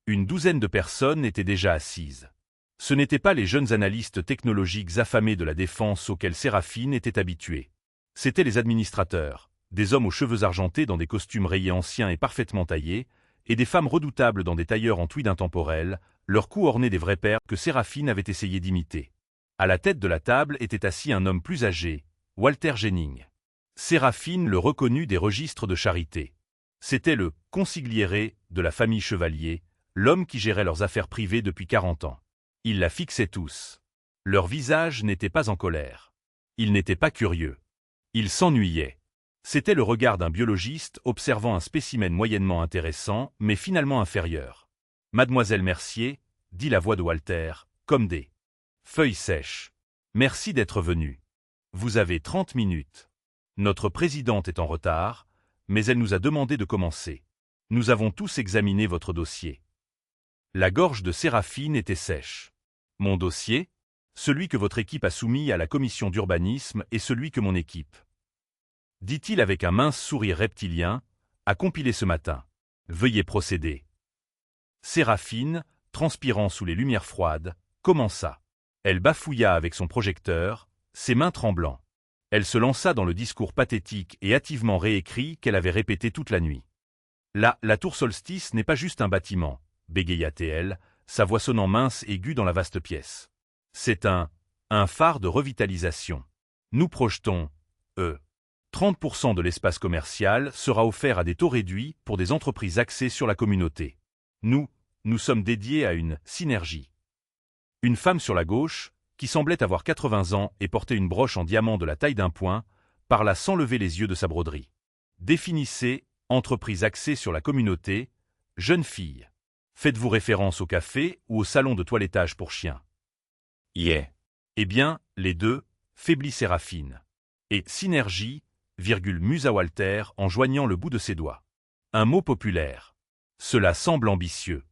Une douzaine de personnes étaient déjà assises. Ce n'étaient pas les jeunes analystes technologiques affamés de la défense auxquels Séraphine était habituée. C'étaient les administrateurs, des hommes aux cheveux argentés dans des costumes rayés anciens et parfaitement taillés, et des femmes redoutables dans des tailleurs en tweed intemporel, leur cou orné des vrais pères que Séraphine avait essayé d'imiter. À la tête de la table était assis un homme plus âgé, Walter Jennings. Séraphine le reconnut des registres de charité. C'était le consigliere de la famille Chevalier, l'homme qui gérait leurs affaires privées depuis 40 ans. Ils la fixaient tous. Leur visage n'était pas en colère. Ils n'étaient pas curieux. Ils s'ennuyaient. C'était le regard d'un biologiste observant un spécimen moyennement intéressant, mais finalement inférieur. « Mademoiselle Mercier », dit la voix de Walter, comme des feuilles sèches. « Merci d'être venue. Vous avez 30 minutes. Notre présidente est en retard, mais elle nous a demandé de commencer. Nous avons tous examiné votre dossier. » La gorge de Séraphine était sèche. « Mon dossier ? Celui que votre équipe a soumis à la commission d'urbanisme et celui que mon équipe, dit-il avec un mince sourire reptilien, a compilé ce matin. Veuillez procéder. » Séraphine, transpirant sous les lumières froides, commença. Elle bafouilla avec son projecteur, ses mains tremblant. Elle se lança dans le discours pathétique et hâtivement réécrit qu'elle avait répété toute la nuit. La tour Solstice n'est pas juste un bâtiment, bégaya-t-elle, sa voix sonnant mince et aiguë dans la vaste pièce. C'est un phare de revitalisation. Nous projetons, 30% de l'espace commercial sera offert à des taux réduits pour des entreprises axées sur la communauté. Nous sommes dédiés à une synergie. Une femme sur la gauche, qui semblait avoir 80 ans et portait une broche en diamant de la taille d'un poing, parla sans lever les yeux de sa broderie. Définissez, entreprise axée sur la communauté, jeune fille. Faites-vous référence au café ou au salon de toilettage pour chiens? Yeah. Eh bien, les deux, faiblit Séraphine. Et synergie, musa Walter en joignant le bout de ses doigts. Un mot populaire. Cela semble ambitieux.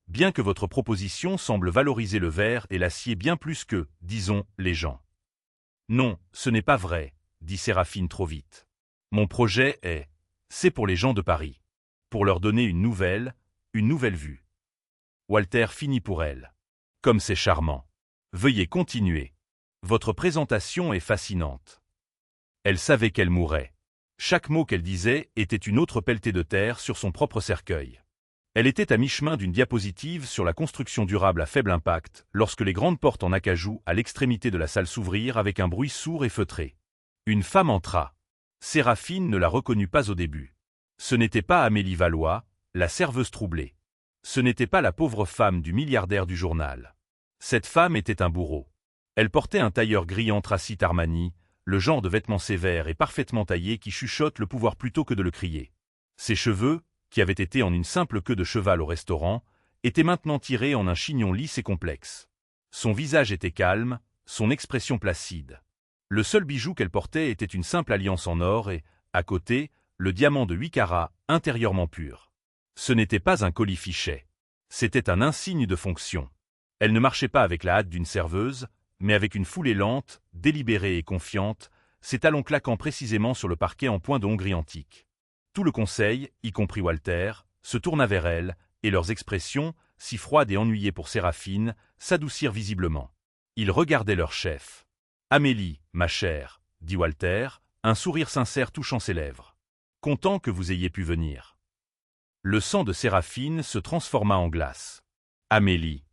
Bien que votre proposition semble valoriser le verre et l'acier bien plus que, disons, les gens. Non, ce n'est pas vrai, dit Séraphine trop vite. Mon projet c'est pour les gens de Paris. Pour leur donner une nouvelle vue. Walter finit pour elle. Comme c'est charmant. Veuillez continuer. Votre présentation est fascinante. Elle savait qu'elle mourrait. Chaque mot qu'elle disait était une autre pelletée de terre sur son propre cercueil. Elle était à mi-chemin d'une diapositive sur la construction durable à faible impact, lorsque les grandes portes en acajou à l'extrémité de la salle s'ouvrirent avec un bruit sourd et feutré. Une femme entra. Séraphine ne la reconnut pas au début. Ce n'était pas Amélie Valois, la serveuse troublée. Ce n'était pas la pauvre femme du milliardaire du journal. Cette femme était un bourreau. Elle portait un tailleur gris anthracite Armani, le genre de vêtements sévères et parfaitement taillés qui chuchotent le pouvoir plutôt que de le crier. Ses cheveux, qui avait été en une simple queue de cheval au restaurant, était maintenant tirée en un chignon lisse et complexe. Son visage était calme, son expression placide. Le seul bijou qu'elle portait était une simple alliance en or et, à côté, le diamant de 8 carats, intérieurement pur. Ce n'était pas un colis-fichet. C'était un insigne de fonction. Elle ne marchait pas avec la hâte d'une serveuse, mais avec une foulée lente, délibérée et confiante, ses talons claquant précisément sur le parquet en point de Hongrie antique. Tout le conseil, y compris Walter, se tourna vers elle, et leurs expressions, si froides et ennuyées pour Séraphine, s'adoucirent visiblement. Ils regardaient leur chef. « Amélie, ma chère, » dit Walter, un sourire sincère touchant ses lèvres. « Content que vous ayez pu venir. » Le sang de Séraphine se transforma en glace. « Amélie. »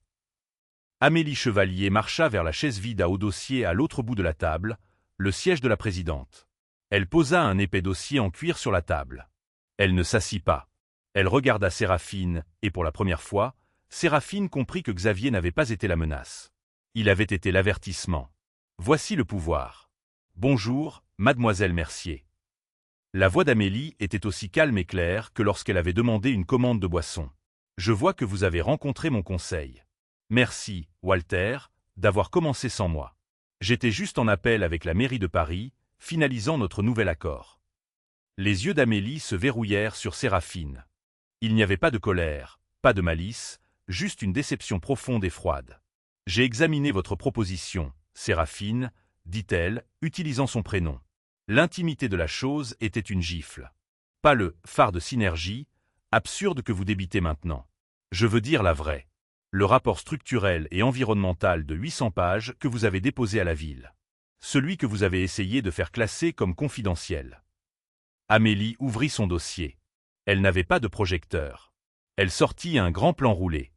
Amélie Chevalier marcha vers la chaise vide à haut dossier à l'autre bout de la table, le siège de la présidente. Elle posa un épais dossier en cuir sur la table. Elle ne s'assit pas. Elle regarda Séraphine, et pour la première fois, Séraphine comprit que Xavier n'avait pas été la menace. Il avait été l'avertissement. Voici le pouvoir. Bonjour, mademoiselle Mercier. La voix d'Amélie était aussi calme et claire que lorsqu'elle avait demandé une commande de boisson. Je vois que vous avez rencontré mon conseil. Merci, Walter, d'avoir commencé sans moi. J'étais juste en appel avec la mairie de Paris, finalisant notre nouvel accord. Les yeux d'Amélie se verrouillèrent sur Séraphine. Il n'y avait pas de colère, pas de malice, juste une déception profonde et froide. J'ai examiné votre proposition, Séraphine, dit-elle, utilisant son prénom. L'intimité de la chose était une gifle. Pas le phare de synergie, absurde que vous débitez maintenant. Je veux dire la vraie. Le rapport structurel et environnemental de 800 pages que vous avez déposé à la ville. Celui que vous avez essayé de faire classer comme confidentiel. Amélie ouvrit son dossier. Elle n'avait pas de projecteur. Elle sortit un grand plan roulé.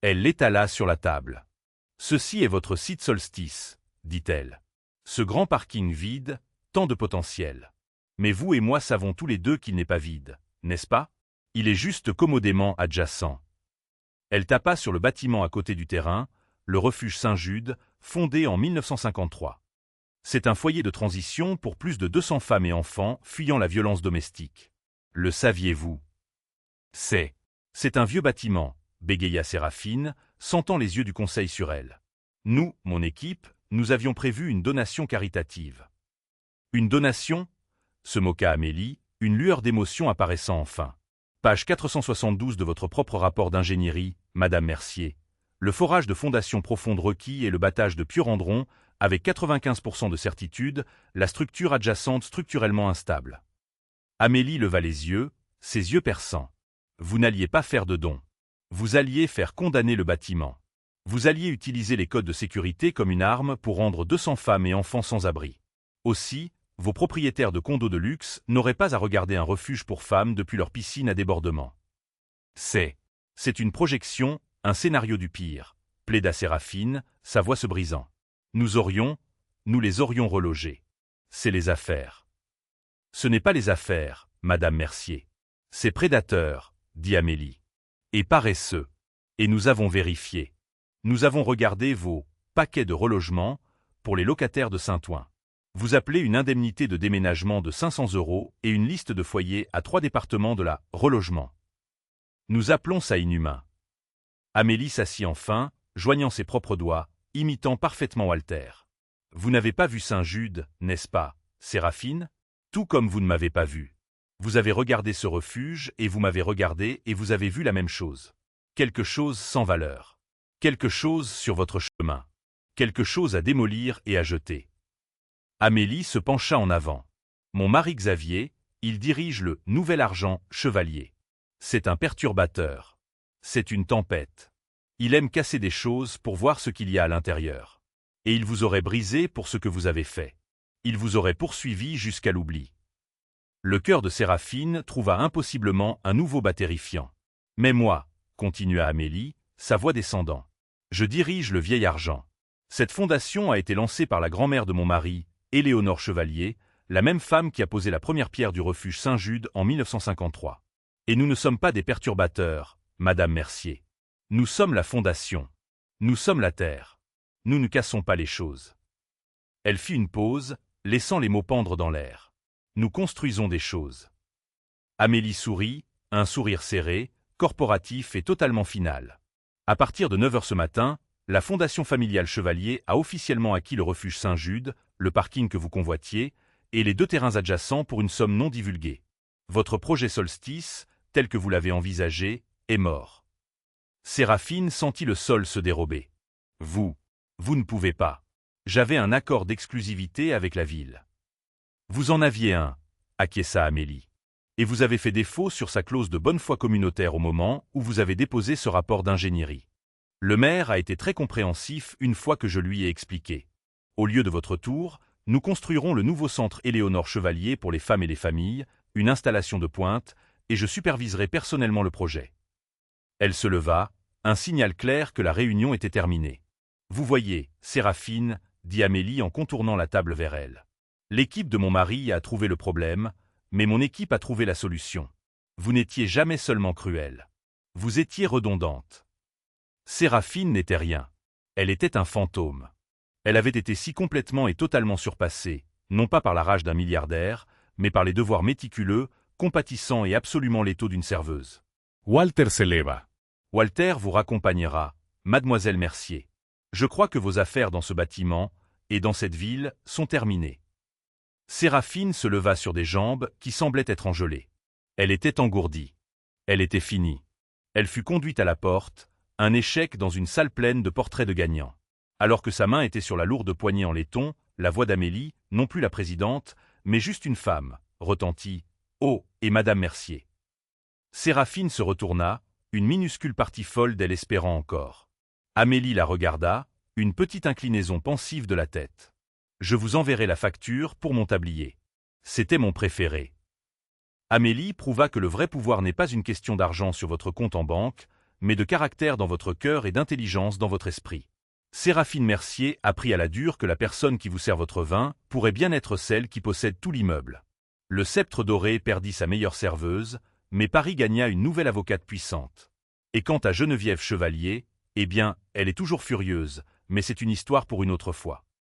Elle l'étala sur la table. « Ceci est votre site Solstice, » dit-elle. « Ce grand parking vide, tant de potentiel. Mais vous et moi savons tous les deux qu'il n'est pas vide, n'est-ce pas? Il est juste commodément adjacent. » Elle tapa sur le bâtiment à côté du terrain, le refuge Saint-Jude, fondé en 1953. C'est un foyer de transition pour plus de 200 femmes et enfants fuyant la violence domestique. Le saviez-vous? C'est un vieux bâtiment, bégaya Séraphine, sentant les yeux du conseil sur elle. Nous, mon équipe, nous avions prévu une donation caritative. Une donation? Se moqua Amélie, une lueur d'émotion apparaissant enfin. Page 472 de votre propre rapport d'ingénierie, Madame Mercier. Le forage de fondation profonde requis et le battage de pieux rendront, avec 95% de certitude, la structure adjacente structurellement instable. Amélie leva les yeux, ses yeux perçants. Vous n'alliez pas faire de don. Vous alliez faire condamner le bâtiment. Vous alliez utiliser les codes de sécurité comme une arme pour rendre 200 femmes et enfants sans abri. Aussi, vos propriétaires de condos de luxe n'auraient pas à regarder un refuge pour femmes depuis leur piscine à débordement. C'est une projection, un scénario du pire, plaida Séraphine, sa voix se brisant. Nous les aurions relogés. C'est les affaires. Ce n'est pas les affaires, Madame Mercier. C'est prédateur, dit Amélie. Et paresseux. Et nous avons vérifié. Nous avons regardé vos paquets de relogement pour les locataires de Saint-Ouen. Vous appelez une indemnité de déménagement de 500 € et une liste de foyers à 3 départements de la relogement. Nous appelons ça inhumain. Amélie s'assit enfin, joignant ses propres doigts, imitant parfaitement Walter. Vous n'avez pas vu Saint-Jude, n'est-ce pas, Séraphine? Tout comme vous ne m'avez pas vu. Vous avez regardé ce refuge et vous m'avez regardé et vous avez vu la même chose. Quelque chose sans valeur. Quelque chose sur votre chemin. Quelque chose à démolir et à jeter. Amélie se pencha en avant. Mon mari Xavier, il dirige le Nouvel Argent Chevalier. C'est un perturbateur. C'est une tempête. Il aime casser des choses pour voir ce qu'il y a à l'intérieur. Et il vous aurait brisé pour ce que vous avez fait. Il vous aurait poursuivi jusqu'à l'oubli. Le cœur de Séraphine trouva impossiblement un nouveau bat terrifiant. Mais moi, continua Amélie, sa voix descendant, je dirige le Vieil Argent. Cette fondation a été lancée par la grand-mère de mon mari, Éléonore Chevalier, la même femme qui a posé la première pierre du refuge Saint-Jude en 1953. Et nous ne sommes pas des perturbateurs, Madame Mercier. Nous sommes la fondation. Nous sommes la terre. Nous ne cassons pas les choses. Elle fit une pause, laissant les mots pendre dans l'air. Nous construisons des choses. Amélie sourit, Un sourire serré, corporatif et totalement final. À partir de 9 h ce matin, la Fondation familiale Chevalier a officiellement acquis le refuge Saint-Jude, le parking que vous convoitiez, et les 2 terrains adjacents pour une somme non divulguée. Votre projet Solstice, tel que vous l'avez envisagé, est mort. Séraphine sentit le sol se dérober. Vous ne pouvez pas. J'avais un accord d'exclusivité avec la ville. Vous en aviez un, acquiesça Amélie. Et vous avez fait défaut sur sa clause de bonne foi communautaire au moment où vous avez déposé ce rapport d'ingénierie. Le maire a été très compréhensif une fois que je lui ai expliqué. Au lieu de votre tour, nous construirons le nouveau centre Éléonore Chevalier pour les femmes et les familles, une installation de pointe, et je superviserai personnellement le projet. Elle se leva, un signal clair que la réunion était terminée. Vous voyez, Séraphine, dit Amélie en contournant la table vers elle. L'équipe de mon mari a trouvé le problème, mais mon équipe a trouvé la solution. Vous n'étiez jamais seulement cruelle. Vous étiez redondante. Séraphine n'était rien. Elle était un fantôme. Elle avait été si complètement et totalement surpassée, non pas par la rage d'un milliardaire, mais par les devoirs méticuleux, compatissants et absolument létaux d'une serveuse. Walter se leva. Walter vous raccompagnera, mademoiselle Mercier. Je crois que vos affaires dans ce bâtiment, et dans cette ville, sont terminées. Séraphine se leva sur des jambes qui semblaient être engelées. Elle était engourdie. Elle était finie. Elle fut conduite à la porte, un échec dans une salle pleine de portraits de gagnants. Alors que sa main était sur la lourde poignée en laiton, la voix d'Amélie, non plus la présidente, mais juste une femme, retentit « Oh, et madame Mercier ». Séraphine se retourna, une minuscule partie folle d'elle espérant encore. Amélie la regarda, une petite inclinaison pensive de la tête. « Je vous enverrai la facture pour mon tablier. C'était mon préféré. » Amélie prouva que le vrai pouvoir n'est pas une question d'argent sur votre compte en banque, mais de caractère dans votre cœur et d'intelligence dans votre esprit. Séraphine Mercier apprit à la dure que la personne qui vous sert votre vin pourrait bien être celle qui possède tout l'immeuble. Le Sceptre Doré perdit sa meilleure serveuse, mais Paris gagna une nouvelle avocate puissante. Et quant à Geneviève Chevalier, eh bien, elle est toujours furieuse, mais c'est une histoire pour une autre fois.